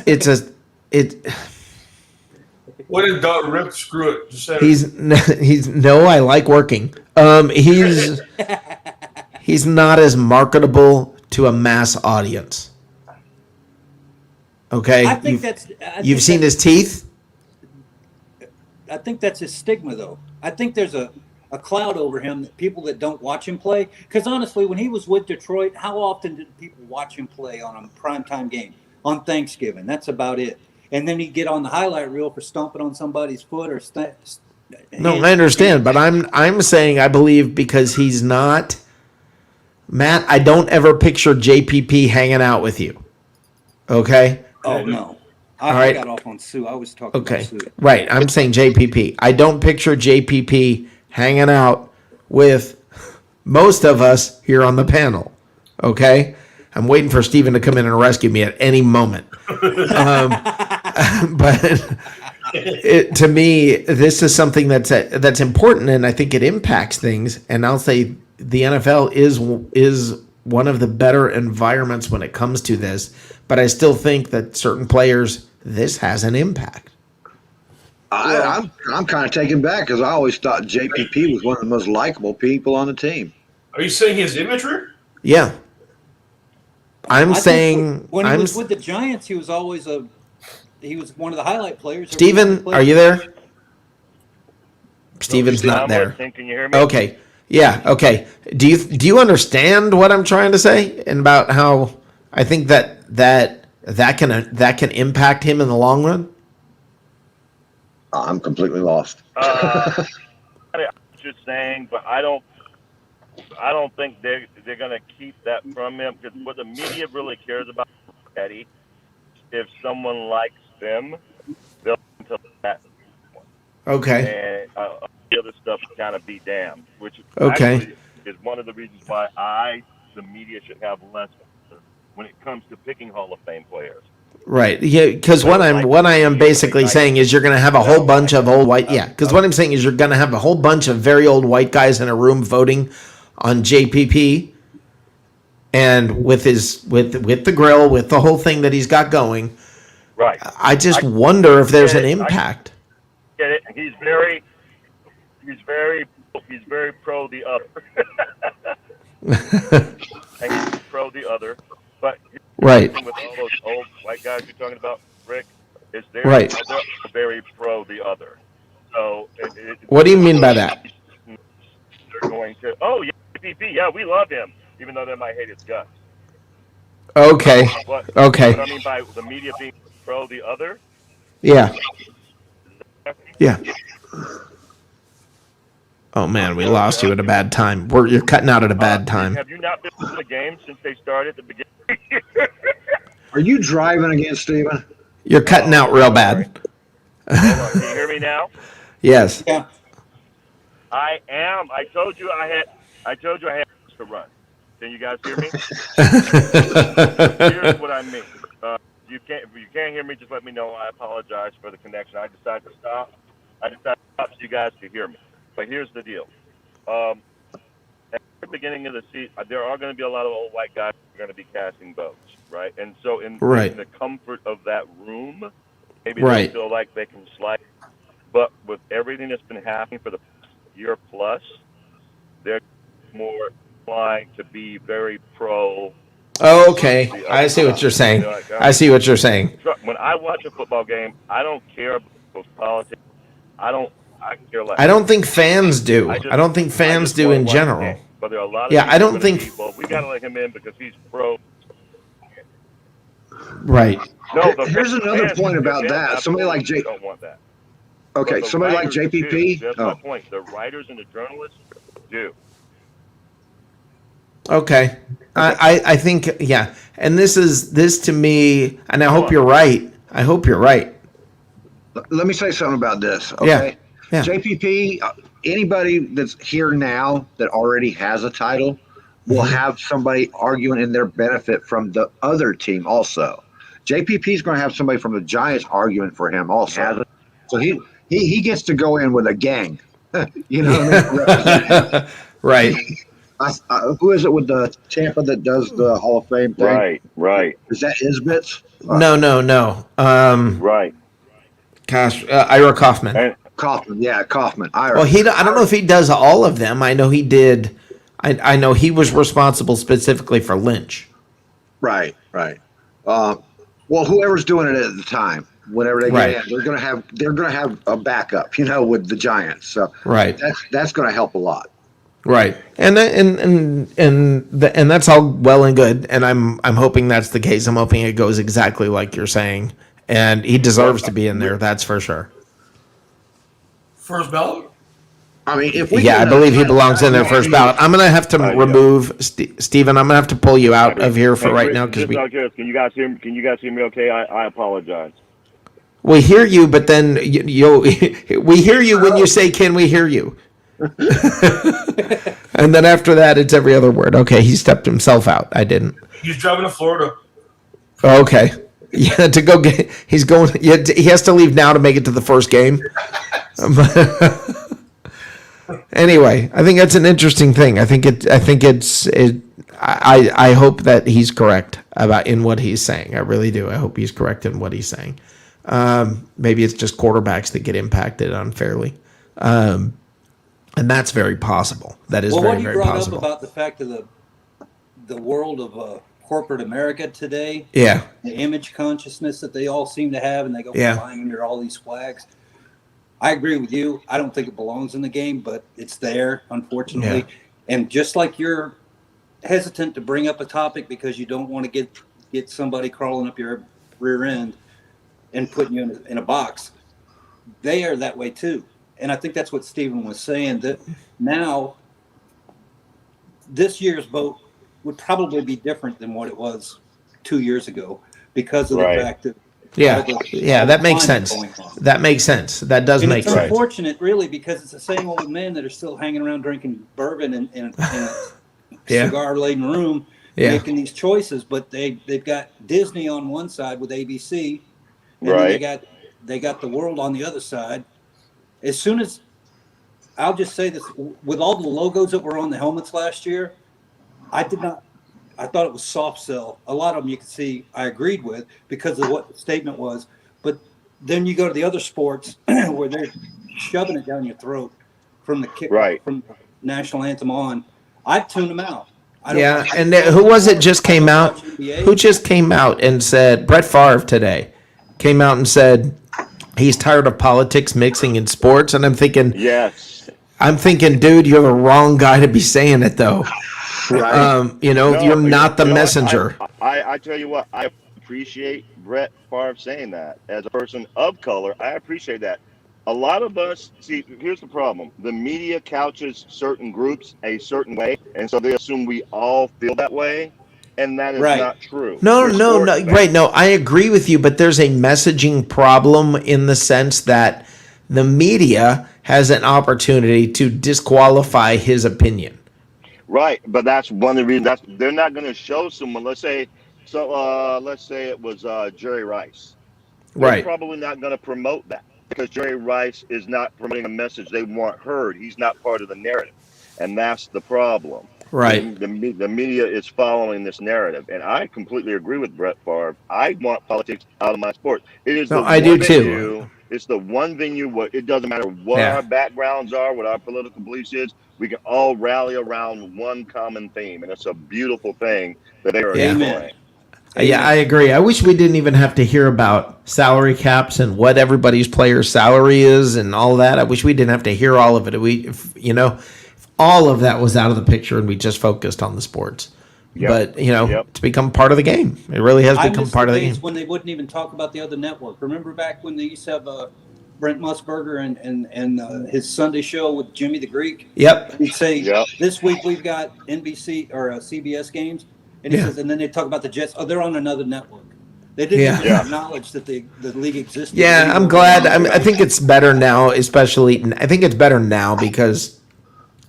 What did Doug Rip screw it? Just said He's no. I like working. He's not as marketable to a mass audience. Okay, I think you've seen his teeth. I think that's his stigma, though. I think there's a cloud over him that people that don't watch him play. Because honestly, when he was with Detroit, how often did people watch him play on a primetime game on Thanksgiving? That's about it. And then he'd get on the highlight reel for stomping on somebody's foot or. No, I understand, but I'm saying I believe because he's not Matt. I don't ever picture JPP hanging out with you. Okay. Oh no. All right. I got off on Sue. I was talking about Sue. Right. I'm saying JPP. I don't picture JPP hanging out with most of us here on the panel. Okay. I'm waiting for Steven to come in and rescue me at any moment. But to me, this is something that's important, and I think it impacts things. And I'll say the NFL is one of the better environments when it comes to this. But I still think that certain players, this has an impact. I'm kind of taken back because I always thought JPP was one of the most likable people on the team. Are you saying his imagery? Yeah. I'm saying when he was with the Giants, he was always he was one of the highlight players. Steven, are you there? Steven's not there. Can you hear me? Okay. Yeah, okay. Do you understand what I'm trying to say and about how I think that can impact him in the long run? I'm completely lost. I'm just saying, but I don't think they're going to keep that from him because what the media really cares about, Eddie, if someone likes them, they'll listen to that. Okay. And the other stuff kind of be damned, which Okay. is one of the reasons why the media should have less when it comes to picking Hall of Fame players. Right. Yeah, because what I am basically saying is you're going to have a whole bunch of old white. Yeah, because what I'm saying is you're going to have a whole bunch of very old white guys in a room voting on JPP, and with the grill, with the whole thing that he's got going. Right. I just wonder if there's an impact. Get it? He's very pro the other. And he's pro the other, but Right. with all those old white guys you're talking about, Rick, is they're very pro the other. So What do you mean by that? They're going to, yeah, PPP, yeah, we love him, even though they might hate his guts. Okay. Okay. What I mean by the media being pro the other? Yeah. Yeah. Oh man, we lost you at a bad time. You're cutting out at a bad time. Have you not been to the game since they started at the beginning? Are you driving again, Steven? You're cutting out real bad. Hold on, can you hear me now? Yes. Yeah. I am. I told you I had to run. Can you guys hear me? Here's what I mean. If you can't hear me, just let me know. I apologize for the connection. I decided to stop so you guys could hear me. But here's the deal. At the beginning of the season, there are going to be a lot of old white guys who are going to be casting votes, right? And so in the comfort of that room, maybe they feel like they can slide. But with everything that's been happening for the year plus, they're more inclined to be very pro Oh, okay. I see what you're saying. I see what you're saying. When I watch a football game, I don't care about politics. I can care less. I don't think fans do. I don't think I fans just do want to in watch the general. game. But there are a lot of Yeah, I people don't going to think. be, well, we got to let him in because he's pro. Right. No, Here's another point about that. Somebody like don't want that. Okay, somebody like JPP. That's my point. The writers and the journalists do. Okay. I think, yeah. And this to me, and I hope you're right. I hope you're right. Let me say something about this. Okay. Yeah. JPP, anybody that's here now that already has a title will have somebody arguing in their benefit from the other team also. JPP is going to have somebody from the Giants arguing for him also. So he gets to go in with a gang. You know what I mean? Right. Who is it with the Tampa that does the Hall of Fame thing? Right. Is that Isbitz? No. Right. Gosh, Ira Kaufman. And Kaufman. Yeah, Kaufman. Ira. Well, I don't know if he does all of them. I know he did. I know he was responsible specifically for Lynch. Right. Well, whoever's doing it at the time, whenever they get in, they're gonna have a backup, with the Giants. So that's gonna help a lot. Right, and that's all well and good, and I'm hoping that's the case. I'm hoping it goes exactly like you're saying, and he deserves to be in there. That's for sure. First ballot. I mean, if we I believe he belongs in there first ballot. I'm gonna have to remove Steven. I'm gonna have to pull you out of here for right now because can you guys hear me? Okay, I apologize. We hear you, but then we hear you when you say, "Can we hear you?" And then after that, it's every other word. Okay, he stepped himself out. I didn't. He's driving to Florida. Okay. Yeah, to go get. He's going. Yeah, he has to leave now to make it to the first game. Anyway, I think that's an interesting thing. I hope that he's correct in what he's saying. I really do. I hope he's correct in what he's saying. Maybe it's just quarterbacks that get impacted unfairly. And that's very possible. That is very, very possible. Up about the fact of the world of corporate America today. Yeah. The image consciousness that they all seem to have, and they go flying under all these flags. I agree with you. I don't think it belongs in the game, but it's there, unfortunately. Yeah. And just like you're hesitant to bring up a topic because you don't want to get somebody crawling up your rear end and putting you in a box, they are that way too. And I think that's what Stephen was saying, that now this year's vote would probably be different than what it was 2 years ago because of the fact that that makes sense. That makes sense. That does make sense. It's unfortunate, really, because it's the same old men that are still hanging around drinking bourbon in a cigar-laden room, making these choices. But they've got Disney on one side with ABC, and then they got the world on the other side. As soon as I'll just say this, with all the logos that were on the helmets last year, I thought it was soft sell. A lot of them you could see I agreed with because of what the statement was. But then you go to the other sports where they're shoving it down your throat from the kick, from the national anthem on. I'd tune them out. And who was it just came out? Who just came out and said, Brett Favre today came out and said he's tired of politics mixing in sports. And I'm thinking, dude, you're the wrong guy to be saying it, though. Right. You're not the messenger. I tell you what, I appreciate Brett Favre saying that. As a person of color, I appreciate that. A lot of us, see, here's the problem. The media couches certain groups a certain way, and so they assume we all feel that way, and that is not true. No. Right, no, I agree with you, but there's a messaging problem in the sense that the media has an opportunity to disqualify his opinion. Right, but that's one of the reasons. They're not going to show someone. Let's say it was Jerry Rice. They're probably not going to promote that because Jerry Rice is not promoting a message they want heard. He's not part of the narrative, and that's the problem. Right. The media is following this narrative, and I completely agree with Brett Favre. I want politics out of my sport. It is. I do too. It's the one venue where it doesn't matter what Yeah. our backgrounds are, what our political beliefs is. We can all rally around one common theme, and it's a beautiful thing that they are Yeah. enjoying. Yeah, I agree. I wish we didn't even have to hear about salary caps and what everybody's player's salary is and all that. I wish we didn't have to hear all of it. If all of that was out of the picture and we just focused on the sports. Yep. But, Yep. it's become part of the game. It really has I become miss part the of the days game. when they wouldn't even talk about the other network. Remember back when they used to have Brent Musburger and his Sunday show with Jimmy the Greek? Yep. He'd say, Yep. this week we've got NBC or CBS games. And he Yeah. says, and then they talk about the Jets. Oh, they're on another network. They didn't Yeah. even acknowledge that the league existed. Yeah, I'm glad. I think it's better now, especially. I think it's better now because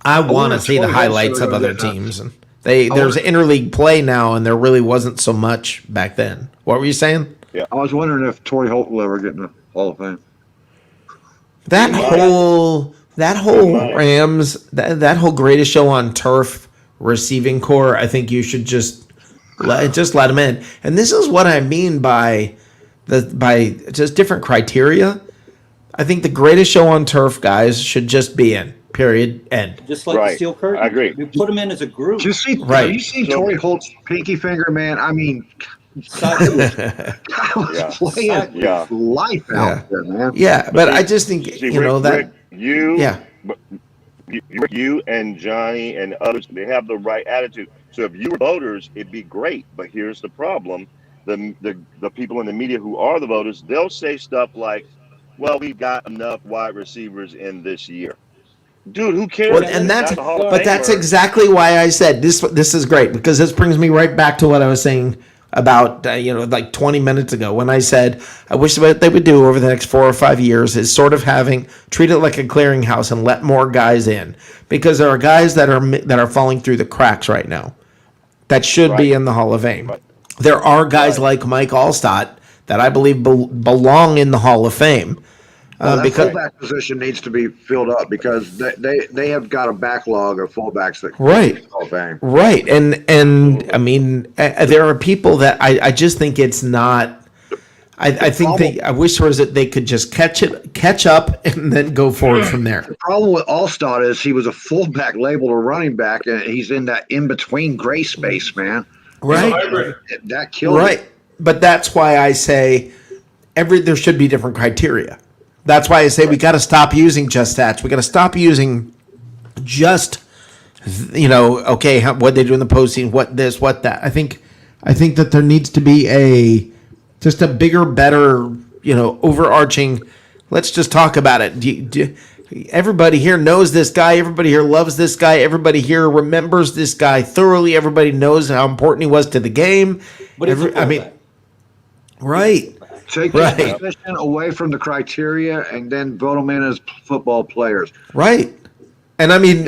I want to wonder see the if highlights of other teams. And there's interleague play now, and there really wasn't so much back then. What were you saying? I was wondering if Torrey Holt will ever get in the Hall of Fame. That whole might. Rams, that whole greatest show on turf receiving core, I think you should just let them in. And this is what I mean by just different criteria. I think the greatest show on turf guys should just be in. Period. End. Just like Right. the Steel Curtain. I agree. We put them in as a group. Did you see? Right. Have you seen Torrey Holt's pinky finger, man? I mean, Side- I was Yeah. playing Yeah. life out there, man. Yeah, but I just think See, that. Rick, Yeah. you and Johnny and others, they have the right attitude. So if you were voters, it'd be great. But here's the problem: the people in the media who are the voters, they'll say stuff like, "Well, we've got enough wide receivers in this year." Dude, who cares? Well, and that's a Hall of but that's Famer. exactly why I said this is great, because this brings me right back to what I was saying about like 20 minutes ago when I said I wish what they would do over the next 4 or 5 years is sort of treat it like a clearinghouse and let more guys in, because there are guys that are falling through the cracks right now that should be Right. in the Hall of Fame. Right. There are guys like Mike Allstott that I believe belong in the Hall of Fame. That Because fullback position needs to be filled up because they have got a backlog of fullbacks that Right. can Hall of Fame. Right, and I mean, there are people that I just think it's not. I think I wish there was that they could just catch up, and then go forward from there. The problem with Allstott is he was a fullback labeled a running back, and he's in that in between gray space, man. Right, Hybrid. That killed right. him. But that's why I say there should be different criteria. That's why I say we got to stop using just stats. We got to stop using just what they do in the postseason, what this, what that. I think that there needs to be a bigger, better, overarching. Let's just talk about it. Everybody here knows this guy. Everybody here loves this guy. Everybody here remembers this guy thoroughly. Everybody knows how important he was to the game. But it's a fullback. Right. Take Right. this position away from the criteria and then vote them in as football players. Right. And I mean,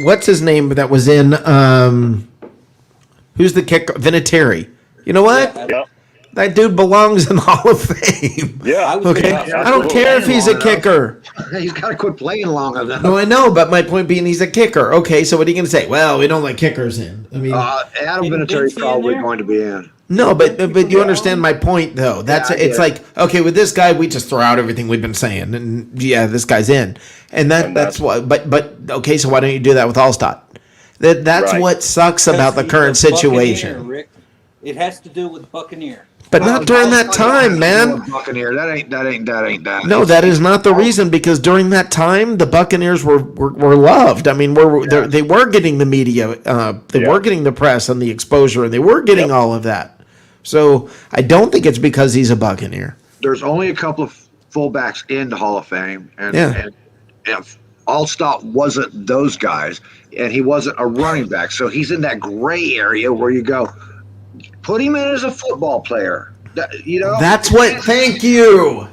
what's his name that was in, who's the kicker? Vinatieri. You know what? Yep. That dude belongs in the Hall of Fame. Yeah. Okay. I don't care if he's a kicker. He's got to quit playing long enough. No, I know, but my point being he's a kicker. Okay, so what are you going to say? Well, we don't let kickers in. I mean, Adam Didn't Vinatieri's he in probably there? going to be in. no, but you understand my point, though. That's Yeah, I it's get like, okay, with this guy, we just throw out everything we've been saying, and yeah, this guy's in, and that's why. But okay, so why don't you do that with Allstott? That's Right. what sucks about the Because current he's a Buccaneer, situation. Rick. It has to do with Buccaneer. But not during that time, man. Buccaneer. That ain't that. No, that is not the reason, because during that time, the Buccaneers were loved. I mean, they were getting the media, they were getting the press and the exposure, and they were getting all of that. So I don't think it's because he's a Buccaneer. There's only a couple of fullbacks in the Hall of Fame, and if Allstott wasn't those guys, and he wasn't a running back, so he's in that gray area where you go, put him in as a football player. That's what. Thank you,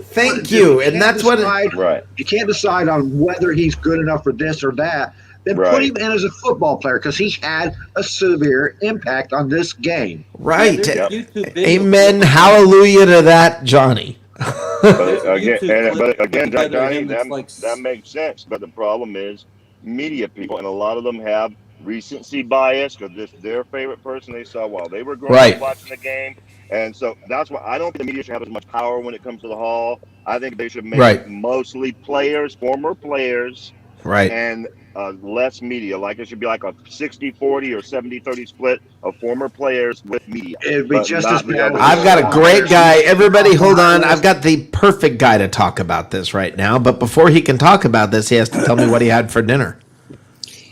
and that's what. Right. You can't decide on whether he's good enough for this or that. Then put him in as a football player because he had a severe impact on this game. Right. There's YouTube videos. Amen. Hallelujah to that, Johnny. But again, together Johnny, him, it's like- that makes sense. But the problem is media people, and a lot of them have recency bias because this their favorite person they saw while they were growing Right. up watching the game. And so that's why I don't think the media should have as much power when it comes to the Hall. I think they should make Right. it mostly players, former players, Right. and less media. Like it should be like a 60-40 or 70-30 split of former players with media. It'd be but just not as the bad other as- I've got a great guy. Everybody, hold on. Hilarious. I've got the perfect guy to talk about this right now. But before he can talk about this, he has to tell me what he had for dinner.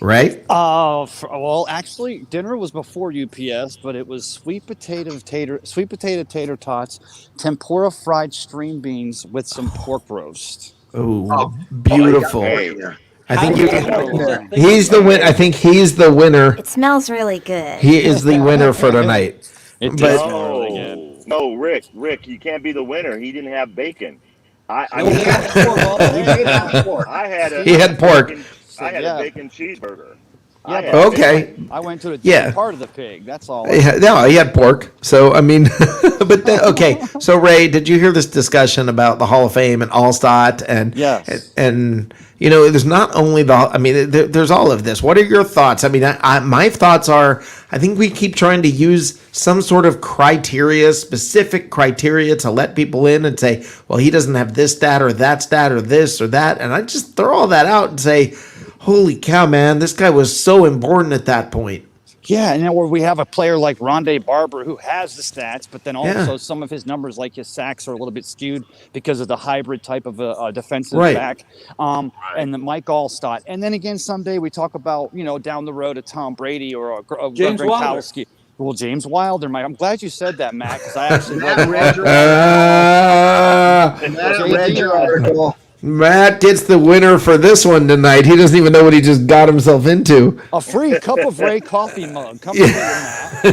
Right? Well, actually, dinner was before UPS, but it was sweet potato tater tots, tempura fried string beans with some pork roast. Oh, beautiful. Hey, I think you he's the win. I think he's the winner. It smells really good. He is the winner for tonight. It But- does smell really good. no, Rick, you can't be the winner. He didn't have bacon. I had He had pork. I had Yeah. a bacon cheeseburger. Yeah, I had but Okay. I went to the Yeah. part of the pig. That's all. No, he had pork. So, I mean, but okay. So, Ray, did you hear this discussion about the Hall of Fame and Allstott? And, Yes. and you know, there's not only there's all of this. What are your thoughts? I mean, my thoughts are, I think we keep trying to use some sort of specific criteria to let people in and say, well, he doesn't have this stat or that stat or this or that. And I just throw all that out and say, holy cow, man, this guy was so important at that point. Yeah, and then where we have a player like Rondé Barber who has the stats, but then also Yeah. some of his numbers, like his sacks, are a little bit skewed because of the hybrid type of a defensive Right. back. And the Mike Allstott. And then again, someday we talk about, down the road a Tom Brady or a James Wilder. Gronkowski. Well, James Wilder, Mike. I'm glad you said that, Matt, because I actually Matt read read your article. Matt gets the winner for this one tonight. He doesn't even know what he just got himself into. a free cup of Ray coffee mug. Come here, Matt.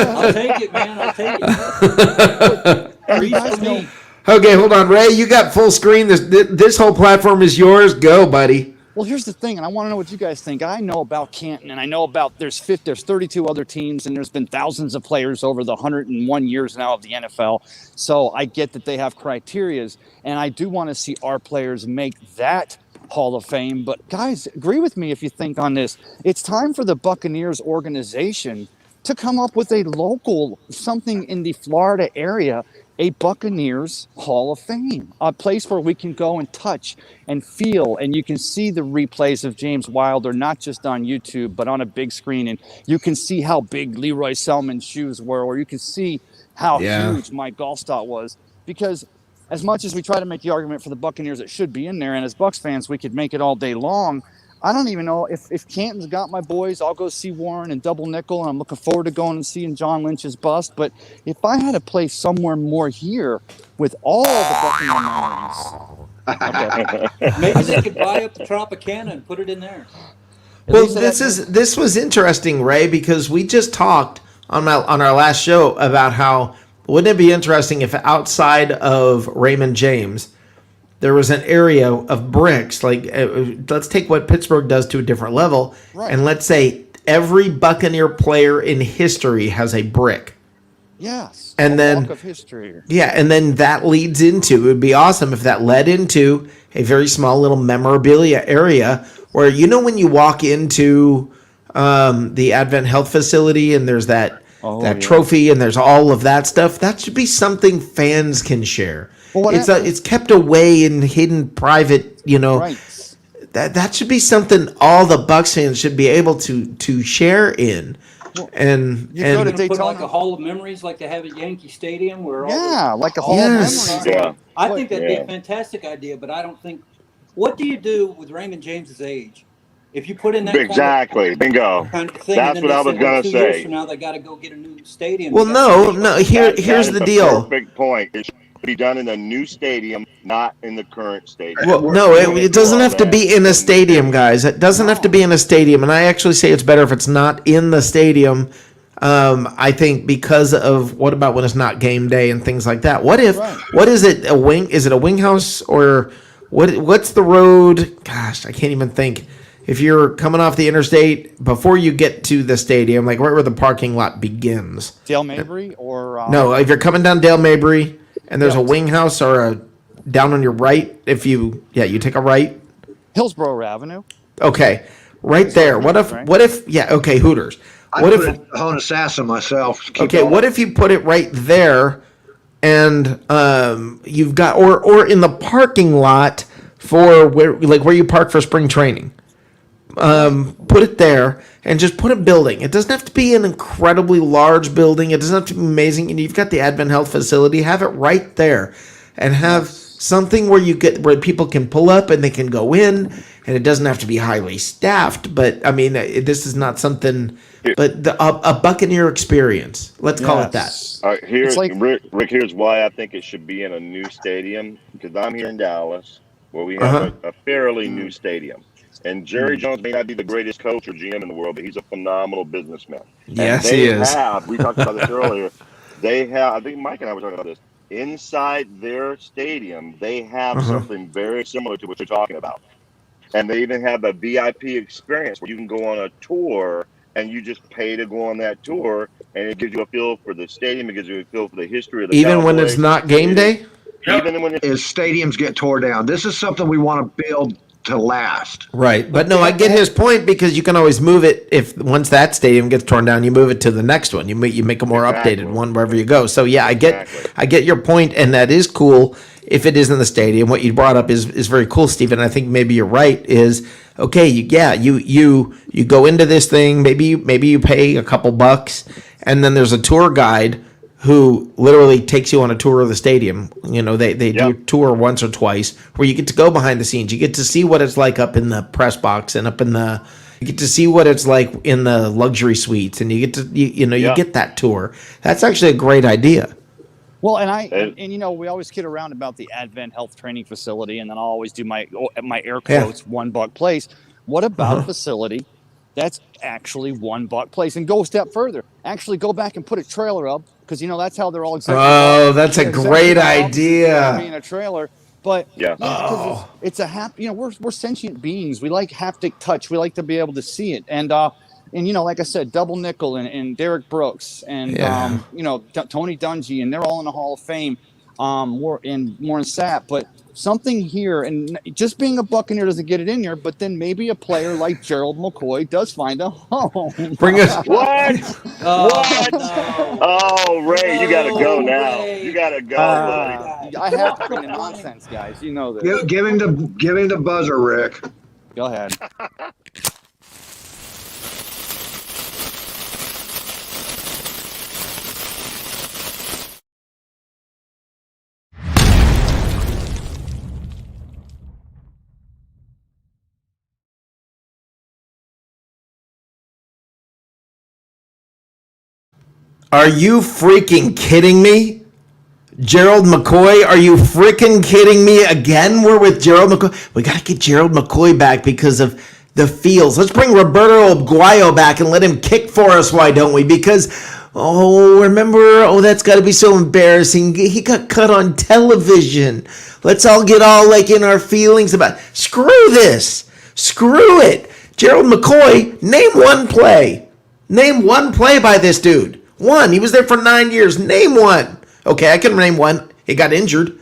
I'll take it, man. I'll take it. Breeze for me. Okay, hold on, Ray. You got full screen. This whole platform is yours. Go, buddy. Well, here's the thing, and I want to know what you guys think. I know about Canton, and I know about there's 32 other teams, and there's been thousands of players over the 101 years now of the NFL. So I get that they have criterias, and I do want to see our players make that Hall of Fame. But guys, agree with me if you think on this. It's time for the Buccaneers organization to come up with a local something in the Florida area, a Buccaneers Hall of Fame, a place where we can go and touch and feel, and you can see the replays of James Wilder, not just on YouTube, but on a big screen, and you can see how big Leroy Selman's shoes were, or you can see how huge Mike Allstott was, because as much as we try to make the argument for the Buccaneers, it should be in there, and as Bucs fans, we could make it all day long. I don't even know if Canton's got my boys. I'll go see Warren and Double Nickel, and I'm looking forward to going and seeing John Lynch's bust. But if I had a place somewhere more here with all the Buccaneer memories, Maybe they could buy up the Tropicana and put it in there. Well, this was interesting, Ray, because we just talked on our last show about how wouldn't it be interesting if outside of Raymond James there was an area of bricks. Like, let's take what Pittsburgh does to a different level, and let's say every Buccaneer player in history has a brick. yes, And then walk of history. Yeah, and then that leads into, it would be awesome if that led into a very small little memorabilia area where, when you walk into the Advent Health Facility and there's that trophy and there's all of that stuff, that should be something fans can share. Well, it's kept away and hidden private, Right. That should be something all the Bucs fans should be able to share in. And go to Put Daytona. like a Hall of Memories, like they have at Yankee Stadium, where Like a Hall of Yes. Memories. Yeah. I think that'd be a fantastic idea, but I don't think. What do you do with Raymond James's age? If you put in that Exactly. Bingo. kind of thing, That's and then what I they was say, gonna 2 years say. from now, they got to go get a new stadium. well, They gotta- no. Here's That the is a deal. Perfect point. It should be done in a new stadium, not in the current stadium. Well, no, it doesn't have to be in a stadium, guys. It doesn't have to be in a stadium, and I actually say it's better if it's not in the stadium. I think because of what about when it's not game day and things like that. What is it? A wing? Is it a wing house or what? What's the road? Gosh, I can't even think. If you're coming off the interstate before you get to the stadium, like right where the parking lot begins. Dale Mabry or No, if you're coming down Dale Mabry and there's a wing house or a down on your right, you take a right. Hillsborough Avenue. Okay, right there. What if? Okay, Hooters. I What put if- it on assassin myself. Keep Okay, going. what if you put it right there, and you've got or in the parking lot for where you park for spring training. Put it there and just put a building. It doesn't have to be an incredibly large building. It doesn't have to be amazing. And you've got the Advent Health facility. Have it right there, and have something where people can pull up and they can go in, and it doesn't have to be highly staffed. But I mean, this is not something. But a Buccaneer experience. Let's call it that. All right, here's like- Rick. Here's why I think it should be in a new stadium, because I'm here in Dallas, where we have a fairly new stadium. And Jerry Jones may not be the greatest coach or GM in the world, but he's a phenomenal businessman. Yes, and he is. we talked about this earlier. They have, I think Mike and I were talking about this. Inside their stadium, they have something very similar to what you're talking about. And they even have a VIP experience where you can go on a tour and you just pay to go on that tour, and it gives you a feel for the stadium. It gives you a feel for the history of the Even when Cowboys. it's not game day. Even when it's Is stadiums get tore down. This is something we want to build to last. Right, but no, I get his point, because you can always move it if once that stadium gets torn down, you move it to the next one. You make a more updated one wherever you go. So yeah, I get your point, and that is cool if it is in the stadium. What you brought up is very cool, Stephen. I think maybe you're right. Is okay. You go into this thing. Maybe you pay a couple bucks, and then there's a tour guide who literally takes you on a tour of the stadium. You know, they do a tour once or twice where you get to go behind the scenes. You get to see what it's like up in the press box and you get to see what it's like in the luxury suites, and you get to, you get that tour. That's actually a great idea. Well, and you know, we always kid around about the Advent Health Training Facility, and then I'll always do my air quotes $1 place. What about a facility that's actually $1 place? And go a step further. Actually go back and put a trailer up, because you know that's how they're all executive. Oh, that's a great idea. Being a trailer, but it's a happy. You know, we're sentient beings. We like haptic touch. We like to be able to see it, and you know, like I said, Double Nickel and Derek Brooks and you know, Tony Dungy, and they're all in the Hall of Fame. Warren Sapp, but something here, and just being a Buccaneer doesn't get it in here, but then maybe a player like Gerald McCoy does find a home. Bring us what? What? No. Oh, Ray, you gotta go now. You gotta go. I have to bring the nonsense, guys. You know this. Give him the buzzer, Rick. Go ahead. Are you freaking kidding me? Gerald McCoy, are you freaking kidding me again? We're with Gerald McCoy. We got to get Gerald McCoy back because of the feels. Let's bring Roberto Aguayo back and let him kick for us, why don't we? Because, that's got to be so embarrassing. He got cut on television. Let's all get all like in our feelings about, screw this. Screw it. Gerald McCoy, name one play. Name one play by this dude. One. He was there for 9 years. Name one. Okay, I can name one. He got injured.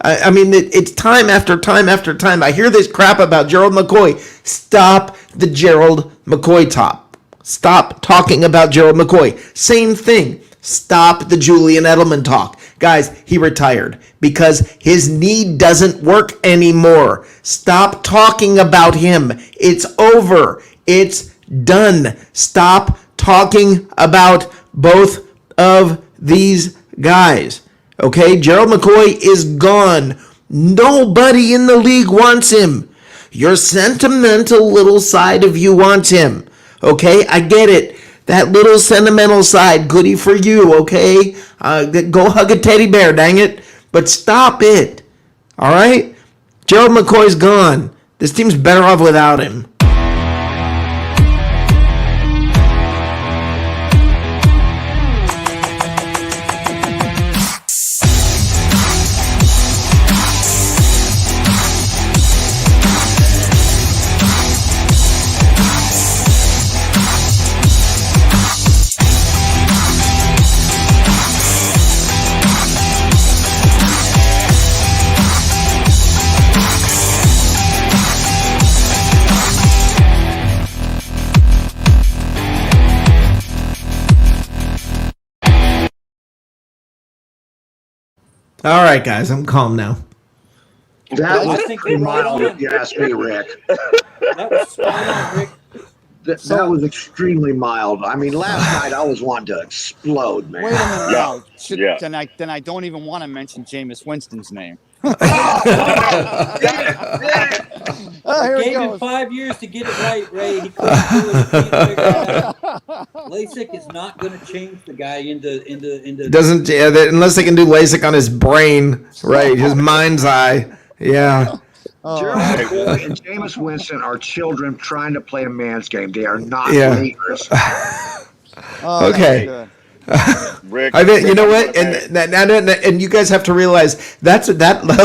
I mean, it's time after time after time. I hear this crap about Gerald McCoy. Stop the Gerald McCoy talk. Stop talking about Gerald McCoy. Same thing. Stop the Julian Edelman talk. Guys, he retired because his knee doesn't work anymore. Stop talking about him. It's over. It's done. Stop talking about both of these guys. Okay, Gerald McCoy is gone. Nobody in the league wants him. Your sentimental little side of you wants him. Okay, I get it. That little sentimental side, goody for you, okay? Go hug a teddy bear, dang it. But stop it. All right? Gerald McCoy's gone. This team's better off without him. All right, guys, I'm calm now. That I was think pretty you're right mild, on. if you ask me, Rick. That was spot on, Rick. That was extremely mild. I mean, last night I was wanting to explode, man. Wait a minute now. Yeah. Then I don't even want to mention Jameis Winston's name. Damn it. Oh, here I we gave him go. 5 years to get it right, Ray. He couldn't do it. He can't figure it out. LASIK is not going to change the guy into. Doesn't unless they can do LASIK on his brain, right? His mind's eye. Yeah. Gerald McCoy and Jameis Winston are children trying to play a man's game. They are not Yeah. leaders. Oh, Okay. good. Rick, I mean, you know Rick, what? And you guys have to realize that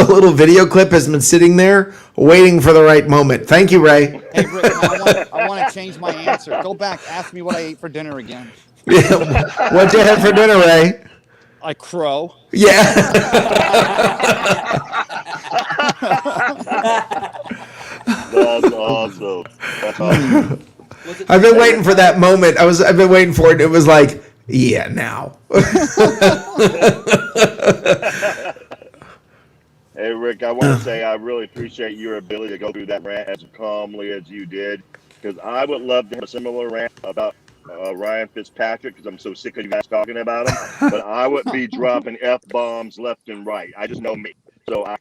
little video clip has been sitting there waiting for the right moment. Thank you, Ray. Hey, Rick, I want to change my answer. Go back. Ask me what I ate for dinner again. What'd you have for dinner, Ray? I crow. Yeah. That's awesome. That's awesome. I've been waiting for that moment. I've been waiting for it. It was like, yeah, now. Hey, Rick, I want to say I really appreciate your ability to go through that rant as calmly as you did, because I would love to have a similar rant about Ryan Fitzpatrick, because I'm so sick of you guys talking about him. But I would be dropping F-bombs left and right. I just know me, so I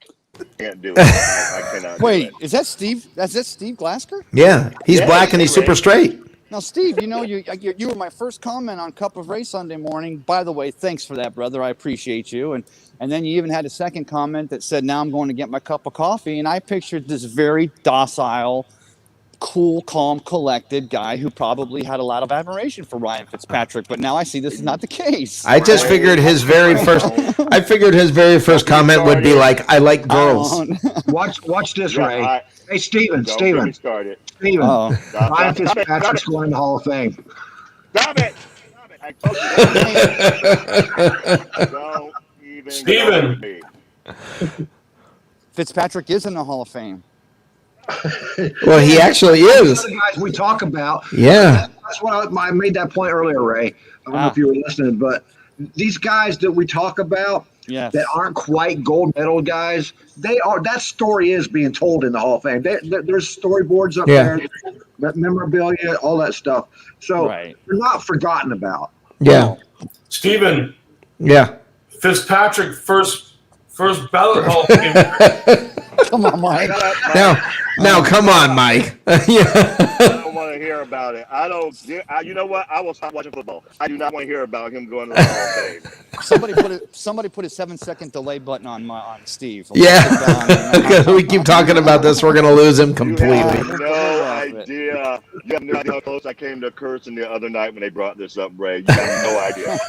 can't do it. I cannot Wait, do it. is that Steve? Is that Steve Glasker? Yeah, he's Yeah, black and he's Ray. super straight. Now, Steve, you know, you were my first comment on Cup of Ray Sunday morning. By the way, thanks for that, brother. I appreciate you. And then you even had a second comment that said, now I'm going to get my cup of coffee. And I pictured this very docile, cool, calm, collected guy who probably had a lot of admiration for Ryan Fitzpatrick. But now I see this is not the case. I just figured his very first comment would be like, I like girls. Watch this, Yeah, Ray. Hey, Steven. Don't get me started. Steven. Oh. Ryan Fitzpatrick's going to the Hall of Fame. Stop it! Stop it! I told you. Don't even Steven. go me. Fitzpatrick is in the Hall of Fame. Well, he actually is. The guys we talk about. Yeah. That's what I made that point earlier, Ray. I don't know if you were listening, but these guys that we talk about Yes. that aren't quite gold medal guys, they are. That story is being told in the Hall of Fame. There's storyboards up Yeah. there, memorabilia, all that stuff. So Right. they're not forgotten about. Yeah. Steven, Yeah. Fitzpatrick, first ballot Hall of Fame. Come on, Mike. Now, come on, Mike. Yeah. I don't want to hear about it. You know what? I will stop watching football. I do not want to hear about him going to the Hall of Fame. Somebody put a 7-second delay button on Steve. Yeah. We keep talking about this. We're going to lose him You completely. have no idea. You have no idea how close I came to cursing the other night when they brought this up, Ray. You have no idea.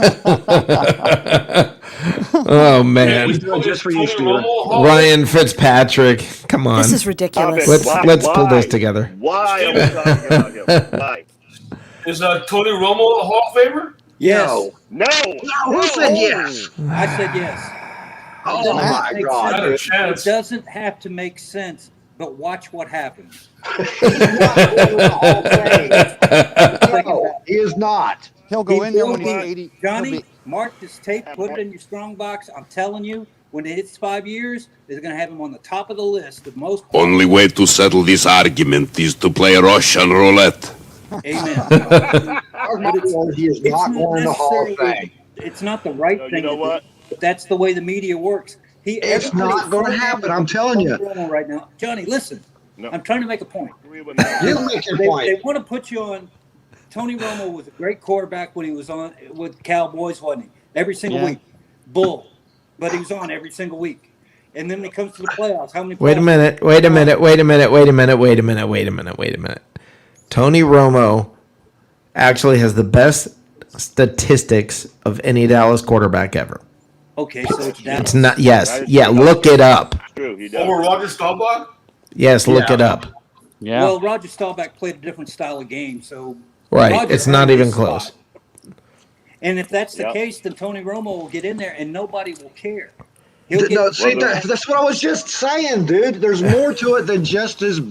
Oh, man. He's doing just for you, Steven. Ryan Fitzpatrick. Come on. This is ridiculous. Let's pull this together. Why are we talking about him? Why? Is Tony Romo a Hall of Famer? Yes. No. Who said yes? I said yes. Oh my God! Not a It chance. doesn't have to make sense, but watch what happens. No, he is not. He'll go in there when he's He will be. 80. Johnny, mark this tape, put it in your strong box. I'm telling you, when it hits 5 years, they're going to have him on the top of the list of most. Only way to settle this argument is to play Russian roulette. Amen. He is not going to the Hall of Fame. It's not the right No, thing. you know what? But that's the way the media works. It's not going to happen. I'm telling you. Right now, Johnny, listen. No. I'm trying to make a point. Agree with me. You make your They point. want to put you on. Tony Romo was a great quarterback when he was on with Cowboys, wasn't he? Every single week, bull. But he was on every single week. And then when it comes to the playoffs, how many? Wait a minute. Tony Romo actually has the best statistics of any Dallas quarterback ever. Okay, so it's Dallas. It's not. Yes. Yeah. Look it up. True, he does. Over Roger Staubach? Yes. Look it up. Yeah. Well, Roger Staubach played a different style of game, so Right. Roger It's not earned even his close. spot. And if that's the Yep. case, then Tony Romo will get in there, and nobody will care. He'll No, get. see, that's what I was just saying, dude. There's more to it than just his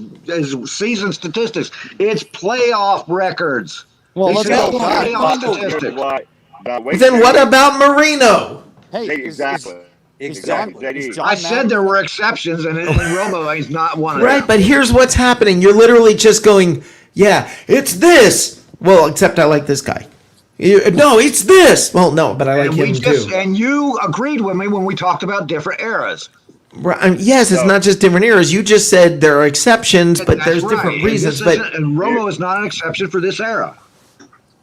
season statistics. It's playoff records. Well, They let's should go. go playoff Here's statistics. why. Now, wait Then a what minute. about Marino? Hey, Exactly. Exactly. Is John I said Madden- there were exceptions, and Romo is not one of Right, them. but here's what's happening. You're literally just going, yeah, it's this. Well, except I like this guy. No, it's this. Well, no, but I like And we him just too. and you agreed with me when we talked about different eras. Right, yes, it's No. not just different eras. You just said there are exceptions, but That's there's right. different And reasons. this But isn't- and Romo is not an exception for this era.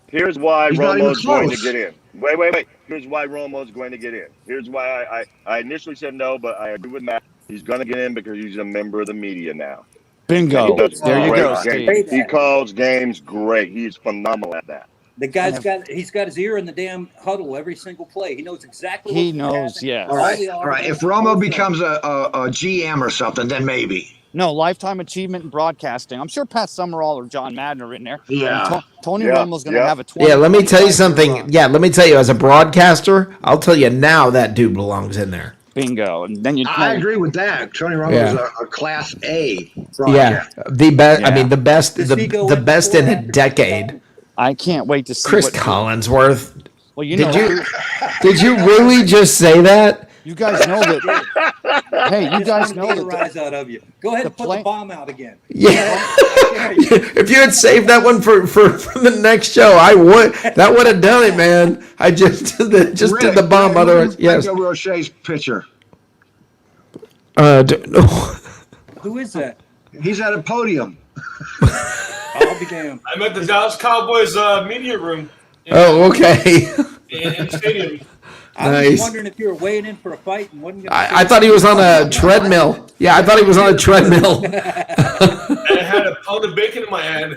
Here's why He's not even Romo's going to close. get in. Wait. Here's why Romo's going to get in. Here's why I initially said no, but I agree with Matt. He's going to get in because he's a member of the media now. Bingo. He does There you great go, games. Steve. He calls games great. He's phenomenal at that. The guy's he's got his ear in the damn huddle every single play. He knows exactly He what's knows, happening. yes. All right. All All right. the If Romo becomes a GM or something, then maybe. No, lifetime achievement in broadcasting. I'm sure Pat Summerall or John Madden are in there. Yeah. And Tony Yeah, Romo's going to yeah. have a 20. yeah, let me tell you 25-year something. run. Yeah, let me tell you, as a broadcaster, I'll tell you now that dude belongs in there. Bingo. And then you I agree with that. Tony Romo Yeah. is a Class A. Yeah, broadcaster. the best. I Yeah. mean, the best. Does he go The in best before in or a after decade. I can't wait to see Chris what Collinsworth. Well, you Did know, you? Did you really just say that? you guys know that. Hey, you guys know the that. rise out of you. Go ahead and put play- the bomb out again. Yeah. I dare you. If you had saved that one for the next show, I would. That would have done it, man. I just did the bomb. Rick, Otherwise, what do you yes. think of Roche's picture? No. Who is that? He's at a podium. I'll be damned. I'm at the Dallas Cowboys media room Oh, okay. in the stadium. I was Nice. wondering if you were weighing in for a fight and wasn't going I thought he was on a treadmill. Yeah, I thought he was on a treadmill. And I had a pound of bacon in my hand.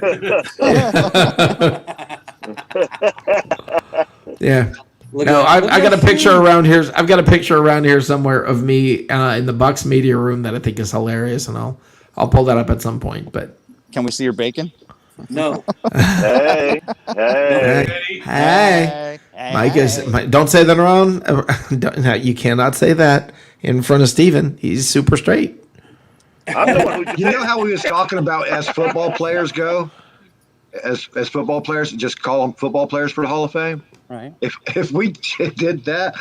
Yeah. Look No, at- look I at got a that picture shame. around here. I've got a picture around here somewhere of me in the Bucs media room that I think is hilarious, and I'll pull that up at some point. But Can we see your bacon? No. Hey. hey, Mike is. Don't say that around. No, you cannot say that in front of Steven. He's super straight. I'm the one who just You know how we was talking about as football players go? As football players, just call them football players for the Hall of Fame? Right. If we did that,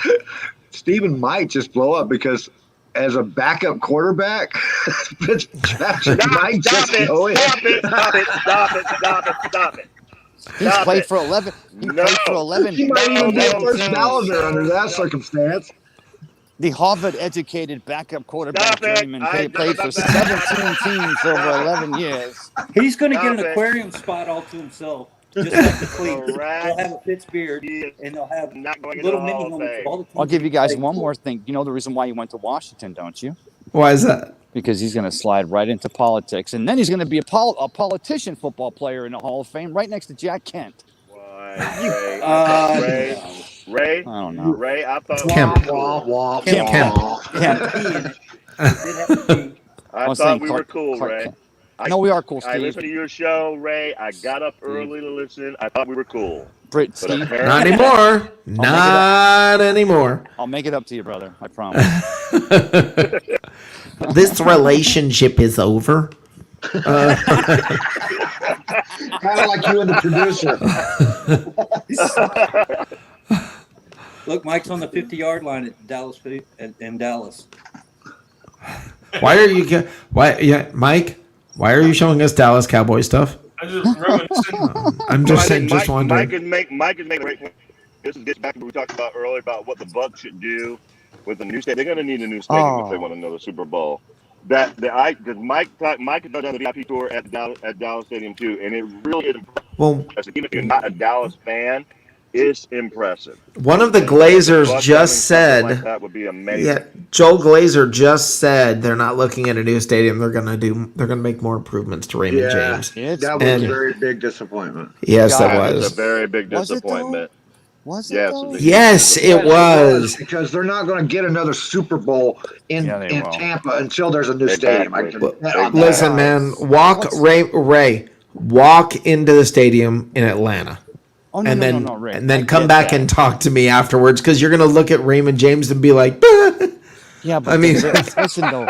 Steven might just blow up because as a backup quarterback, Fitzpatrick might just go in. Stop it. He's Stop played it. for 11. He No. played for 11. He might even be a first teams. ballot under that circumstance. The Harvard-educated backup quarterback Stop it. journeyman I- played for 17 teams over 11 years. He's going to get Stop an it. aquarium spot all to himself. Just like the Cleats. Correct. They'll have a Fitz beard, He is and they'll have not going into little the mini Hall of helmets Fame. of all the teams I'll give you guys he one played more for. thing. You know the reason why you went to Washington, don't you? Why is that? Because he's going to slide right into politics. And then he's going to be a politician football player in the Hall of Fame right next to Jack Kent. Ray, I don't know. Ray, I thought Kemp. we were cool. Kent. I was thought saying we Clark- were cool, Clark Ray. Kent. No, we are cool, I Steve. listened to your show, Ray. I got up early to listen. I thought we were cool. Brit, But Steve, apparently, Not anymore. Not anymore. I'll make it up to you, brother. I promise. This relationship is over. Kind of like you and the producer. Look, Mike's on the 50-yard line at Dallas in Dallas. Why are you? Why? Yeah, Mike. Why are you showing us Dallas Cowboy stuff? I just reminiscing. I'm just saying. Just wondering. Mike is making great. This is back to what we talked about earlier about what the Bucs should do with the new stadium. They're going to need a new stadium if they want another Super Bowl. Because Mike has done the VIP tour at Dallas Stadium too, and it really is Well, impressive. Even if you're not a Dallas fan, it's impressive. one of the Glazers just said. Like that would be amazing. Yeah, Joel Glazer just said they're not looking at a new stadium. They're gonna make more improvements to Raymond James. It's That was And- a very big disappointment. Yes, that That was. a very big Was it, though? disappointment. Was it? Yes, though? Yes, it was. Because they're not going to get another Super Bowl in Yeah, they will. Tampa until there's a new stadium. I can bet on that. Listen, man, Ray, walk into the stadium in Atlanta. Oh, no, And no, then, no, Ray. and then I come get back that. and talk to me afterwards, because you're gonna look at Raymond James and be like, Yeah, but I mean- listen though.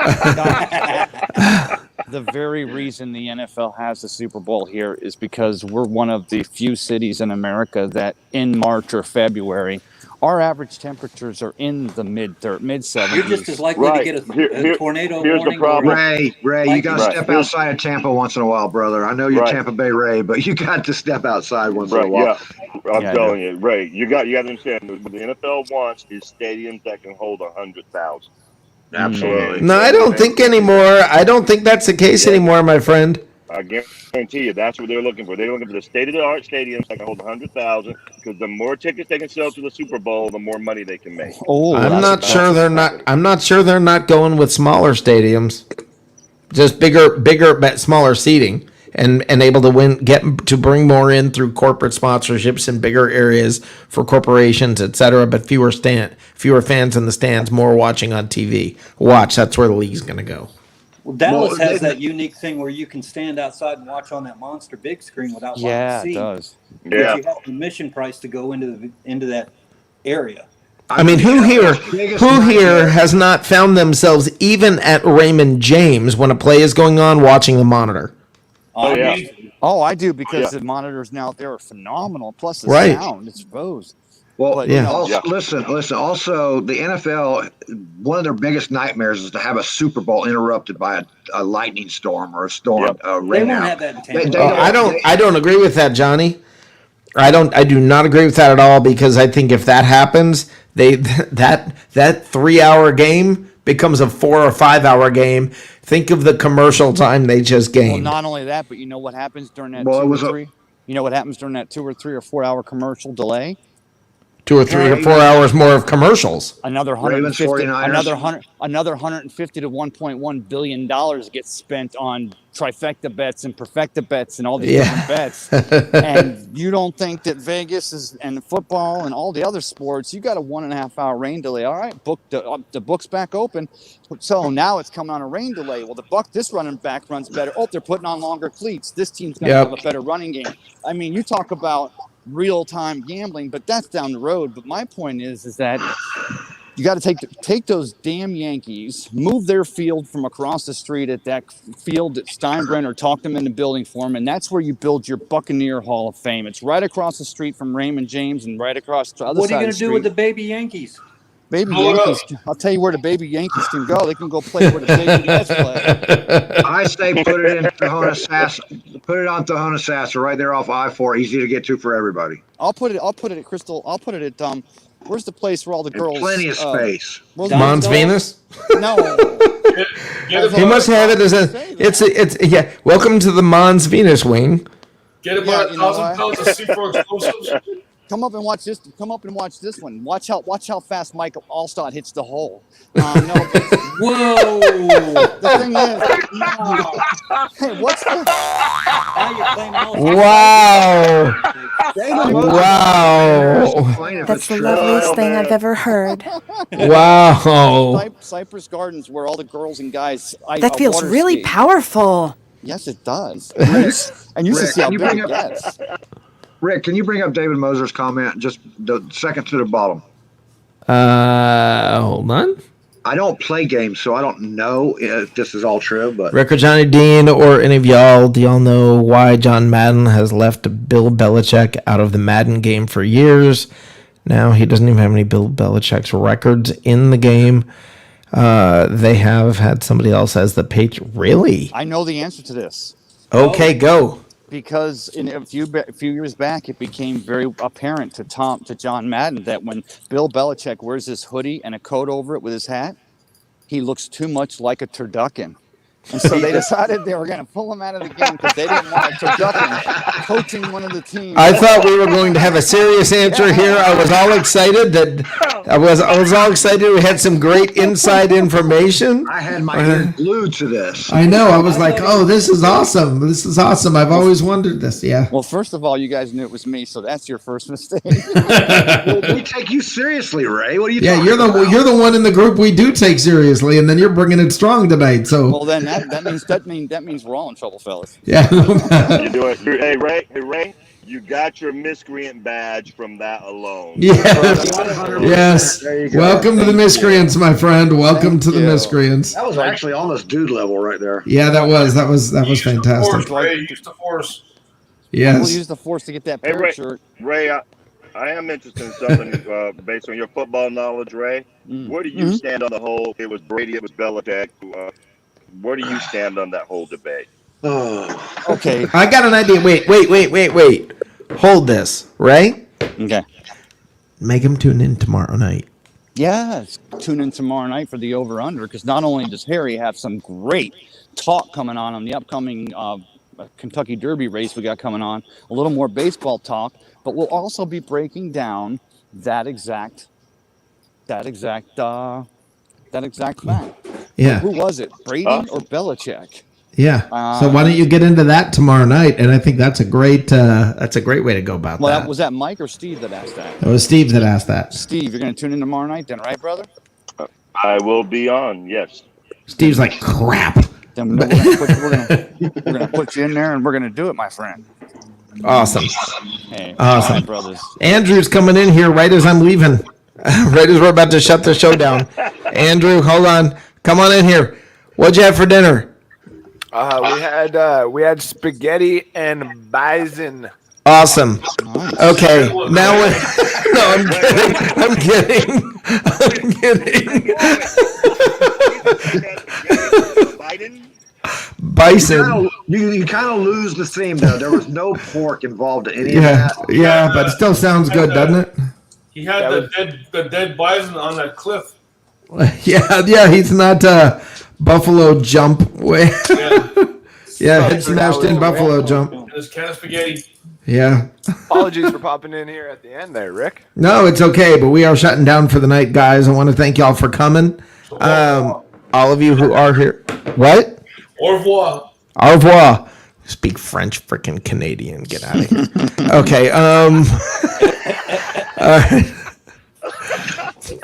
The very reason the NFL has the Super Bowl here is because we're one of the few cities in America that in March or February our average temperatures are in the mid 70s. You're just as likely Right. to get a Here- tornado here's the warning. problem. Ray, you got to Right. step outside of Tampa once in a while, brother. I know you're Right. Tampa Bay Ray, but you got to step outside once in a Right, while. yeah. I'm Yeah, I telling you, Ray, you got to understand what the NFL wants is stadiums that can hold 100,000. Absolutely. No, I don't think anymore. I don't think that's the case anymore, my friend. I guarantee you, that's what they're looking for. They're looking for the state-of-the-art stadiums that can hold 100,000. Because the more tickets they can sell to the Super Bowl, the more money they can make. Oh, I'm that's not a sure tough- they're not. I'm not sure they're not going with smaller stadiums, just bigger, but smaller seating, and able to get to bring more in through corporate sponsorships in bigger areas for corporations, etc. But fewer fans in the stands, more watching on TV. That's where the league's going to go. Well, Dallas Well, has that unique thing where you can stand outside and watch on that monster big screen without buying Yeah, a it seat. does. But Yeah. you have admission price to go into that area. I mean, who here has not found themselves even at Raymond James when a play is going on watching the monitor? Oh, yeah. Oh, I do because Yeah. the monitors now there are phenomenal. Plus the Right. sound, it's exposed. Well, But, Yeah. also, Yeah. listen. Also, the NFL, one of their biggest nightmares is to have a Super Bowl interrupted by a lightning storm or a storm. Yep. They Rain won't out. have that in They Tampa. don't- I don't agree with that, Johnny. I do not agree with that at all, because I think if that happens, that 3 hour game becomes a 4 or 5 hour game. Think of the commercial time they just Well, gained. not only that, but you know what happens during that Well, it 2 or was a- 3? You know what happens during that 2 or 3 or 4 hour commercial delay? 2 or 3 or 4 hours more of commercials. Another Ravens, 150, 49ers. another 150 to 1.1 billion dollars gets spent on trifecta bets and perfecta bets and all these different bets. And you don't think that Vegas is and football and all the other sports, you got a 1.5 hour rain delay. All right, the book's back open. So now it's coming on a rain delay. Well, this running back runs better. Oh, they're putting on longer cleats. This team's going to Yep. have a better running game. I mean, you talk about real-time gambling, but that's down the road. But my point is that you got to take those damn Yankees, move their field from across the street at that field at Steinbrenner, talk them into building for them, and that's where you build your Buccaneer Hall of Fame. It's right across the street from Raymond James and right across the other What are side you of going the to street. do with the baby Yankees? Baby Blow it Yankees? I'll tell you where the baby Yankees can go. They can go play where the baby Nets play. I say put it in Tahona Sassa. Put it on Tahona Sassa right there off I-4, easy to get to for everybody. I'll put it at Crystal. I'll put it at where's the place where all the And girls? plenty of space. where's Mons the- Venus. No. Get He must have it as it's yeah. Welcome to the Mons Venus wing. Get about Yeah, you know 1,000 pounds of C4 explosives. Come up and watch this. Come up and watch this one. Watch how fast Mike Allstott hits the hole. No, Whoa! the thing is, hey, what's the? Now you're playing all Wow! Wow! That's the loveliest thing I've ever heard. Wow! Cypress Gardens, where all the girls and guys. That feels water really ski. powerful. Yes, it does. And you should Rick, see how can you big bring it up- gets. Rick, can you bring up David Moser's comment just the second to the bottom? Hold on. I don't play games, so I don't know if this is all true, but Rick or Johnny Dean or any of y'all, do y'all know why John Madden has left Bill Belichick out of the Madden game for years? Now he doesn't even have any Bill Belichick's records in the game. They have had somebody else as the page. Really? I know the answer to this. Okay, go. Because a few years back, it became very apparent to John Madden that when Bill Belichick wears this hoodie and a coat over it with his hat, he looks too much like a turducken. And so they decided they were going to pull him out of the game because they didn't want a turducken coaching one of the teams. I thought we were going to have a serious answer here. I was all excited I was all excited. We had some great inside information. I had my ear glued to this. I know. I was like, "Oh, this is awesome! This is awesome! I've always wondered this." Yeah. Well, first of all, you guys knew it was me, so that's your first mistake. We take you seriously, Ray. What are you? Yeah, talking you're about? the one in the group we do take seriously, and then you're bringing it strong tonight. So Well, then that means we're all in trouble, fellas. yeah. You do it. Hey, Ray, you got your miscreant badge from that alone. Yes. There you go. Welcome to the miscreants, my friend. Welcome to the you. miscreants. That was actually almost dude level right there. Yeah, that was fantastic. Ray, use the force. We'll Yes. use the force to get that Hey, parrot shirt. Ray, I am interested in something based on your football knowledge, Ray. Where do you stand on the whole? It was Brady, it was Belichick. Where do you stand on that whole debate? Oh, Okay. I got an idea. Wait. Hold this, Ray. Okay. Make him tune in tomorrow night. Yes. Tune in tomorrow night for the over-under, because not only does Harry have some great talk coming on the upcoming Kentucky Derby race we got coming on, a little more baseball talk, but we'll also be breaking down that exact fact. Yeah. Who was it, Brady or Belichick? Yeah. So why don't you get into that tomorrow night? And I think that's a great way to go about that. Was that Mike or Steve that asked that? It was Steve that asked that. Steve, you're going to tune in tomorrow night then, right, brother? I will be on, yes. Steve's like, crap. Then we're gonna put you in there, and we're gonna do it, my friend. Awesome. Hey, Awesome. all right, brothers. Andrew's coming in here right as I'm leaving. Right as we're about to shut the show down. Andrew, hold on. Come on in here. What'd you have for dinner? We had spaghetti and bison. Awesome. Nice. Okay. Now no, I'm kidding. Bison. You kind of lose the theme though. There was no pork involved in any of Yeah, that. yeah, but it still sounds good, doesn't it? He had the dead bison on that cliff. Yeah, he's not Buffalo Jump way. Yeah, head smashed in Buffalo Jump. And his can of spaghetti. Yeah. Apologies for popping in here at the end there, Rick. No, it's okay, but we are shutting down for the night, guys. I want to thank y'all for coming. All of you who are here. What? Au revoir. Au revoir. Speak French, freaking Canadian. Get out of here. Okay. All right.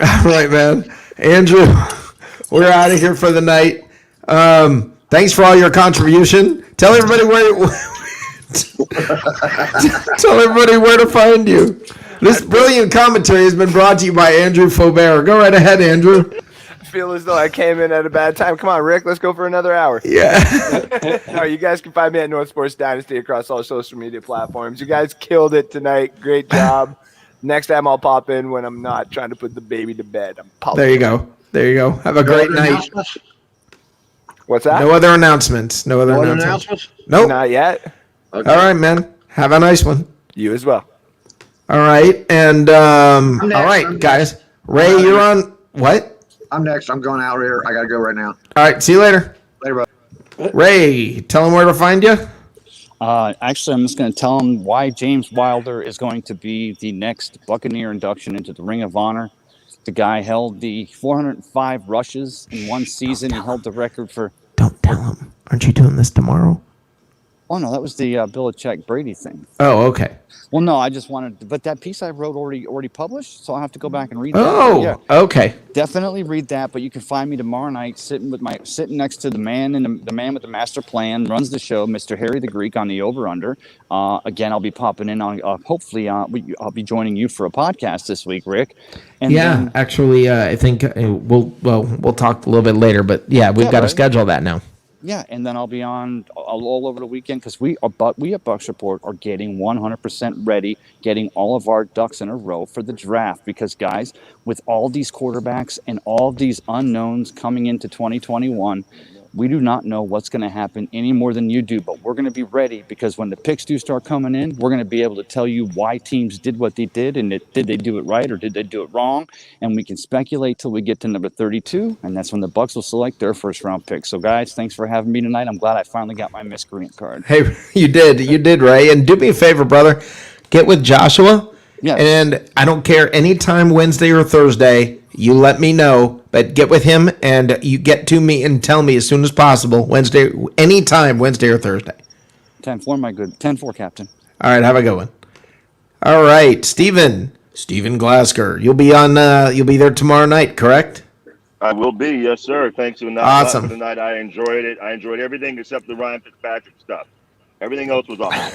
All right, man. Andrew, we're out of here for the night. Thanks for all your contribution. Tell everybody where to find you. This brilliant commentary has been brought to you by Andrew Faubert. Go right ahead, Andrew. I feel as though I came in at a bad time. Come on, Rick, let's go for another hour. Yeah. No, you guys can find me at North Sports Dynasty across all social media platforms. You guys killed it tonight. Great job. Next time I'll pop in when I'm not trying to put the baby to bed. There you go. Have a great night. What's that? No other announcements. No other announcements. Nope. Not yet. Okay. All right, man. Have a nice one. You as well. All right, and all right, guys. Ray, you're on. What? I'm next. I'm going out here. I gotta go right now. All right. See you later. Later, bro. Ray, tell them where to find you. Actually, I'm just going to tell him why James Wilder is going to be the next Buccaneer induction into the Ring of Honor. The guy held the 405 rushes in one season. He held the record for. Don't tell him. Aren't you doing this tomorrow? Oh no, that was the Belichick Brady thing. Oh, okay. Well, no, I just wanted, but that piece I wrote already published, so I'll have to go back and read that. Oh, yeah. Okay. Definitely read that, but you can find me tomorrow night sitting next to the man the man with the master plan, runs the show, Mr. Harry the Greek on the over under. Again, I'll be popping in on hopefully I'll be joining you for a podcast this week, Rick. And then, actually, I think we'll talk a little bit later, but yeah, we've got to schedule that now. Yeah, and then I'll be on all over the weekend because we at Bucs Report are getting 100% ready, getting all of our ducks in a row for the draft. Because, guys, with all these quarterbacks and all these unknowns coming into 2021, we do not know what's going to happen any more than you do. But we're going to be ready because when the picks do start coming in, we're going to be able to tell you why teams did what they did and did they do it right or did they do it wrong. And we can speculate till we get to number 32, and that's when the Bucs will select their first round pick. So, guys, thanks for having me tonight. I'm glad I finally got my miscreant card. Hey, you did, Ray. And do me a favor, brother. Get with Joshua. Yeah. And I don't care, anytime Wednesday or Thursday, you let me know, but get with him and you get to me and tell me as soon as possible, anytime Wednesday or Thursday. 10-4, my good. 10-4, Captain. All right, have a good one. All right, Steven Glasker, you'll be there tomorrow night, correct? I will be, yes, sir. Thanks for Awesome. tonight. I enjoyed it. I enjoyed everything except the Ryan Fitzpatrick stuff. Everything else was awesome.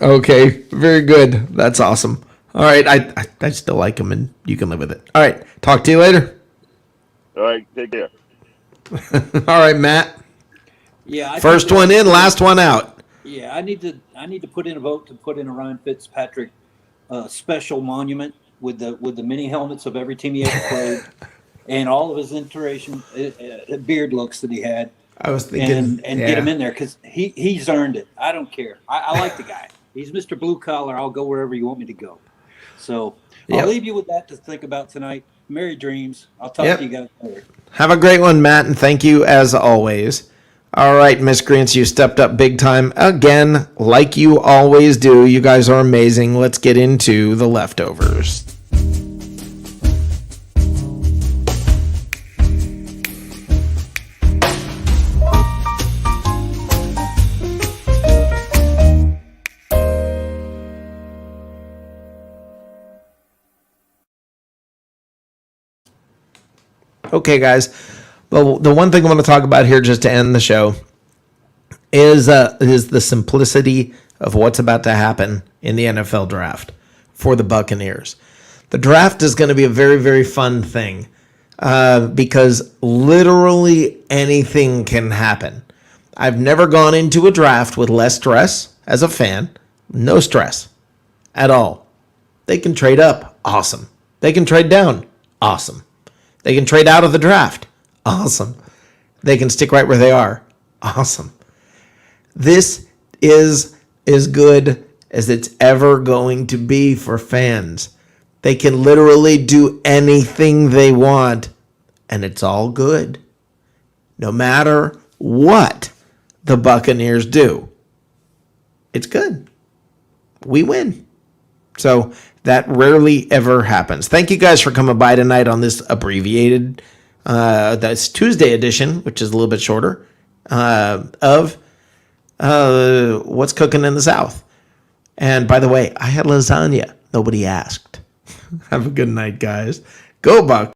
Okay, very good. That's awesome. All right, I still like him, and you can live with it. All right, talk to you later. All right, take care. All right, Matt. Yeah. First one in, last one out. Yeah, I need to put in a vote to put in a Ryan Fitzpatrick special monument with the mini helmets of every team he ever played and all of his iteration beard looks that he had. I was thinking, And get him in there because he's earned it. I don't care. I like the guy. He's Mr. Blue Collar. I'll go wherever you want me to go. So Yep. I'll leave you with that to think about tonight. Merry dreams. I'll talk Yep. to you guys later. Have a great one, Matt, and thank you as always. All right, Miscreants, you stepped up big time again, like you always do. You guys are amazing. Let's get into the leftovers. Okay, guys. Well, the one thing I want to talk about here, just to end the show, is the simplicity of what's about to happen in the NFL draft for the Buccaneers. The draft is going to be a very, very fun thing because literally anything can happen. I've never gone into a draft with less stress as a fan. No stress at all. They can trade up. Awesome. They can trade down. Awesome. They can trade out of the draft. Awesome. They can stick right where they are. Awesome. This is as good as it's ever going to be for fans. They can literally do anything they want, and it's all good. No matter what the Buccaneers do, it's good. We win. So that rarely ever happens. Thank you guys for coming by tonight on this abbreviated, that's Tuesday edition, which is a little bit shorter, of what's cooking in the South. And by the way, I had lasagna. Nobody asked. Have a good night, guys. Go Bucks.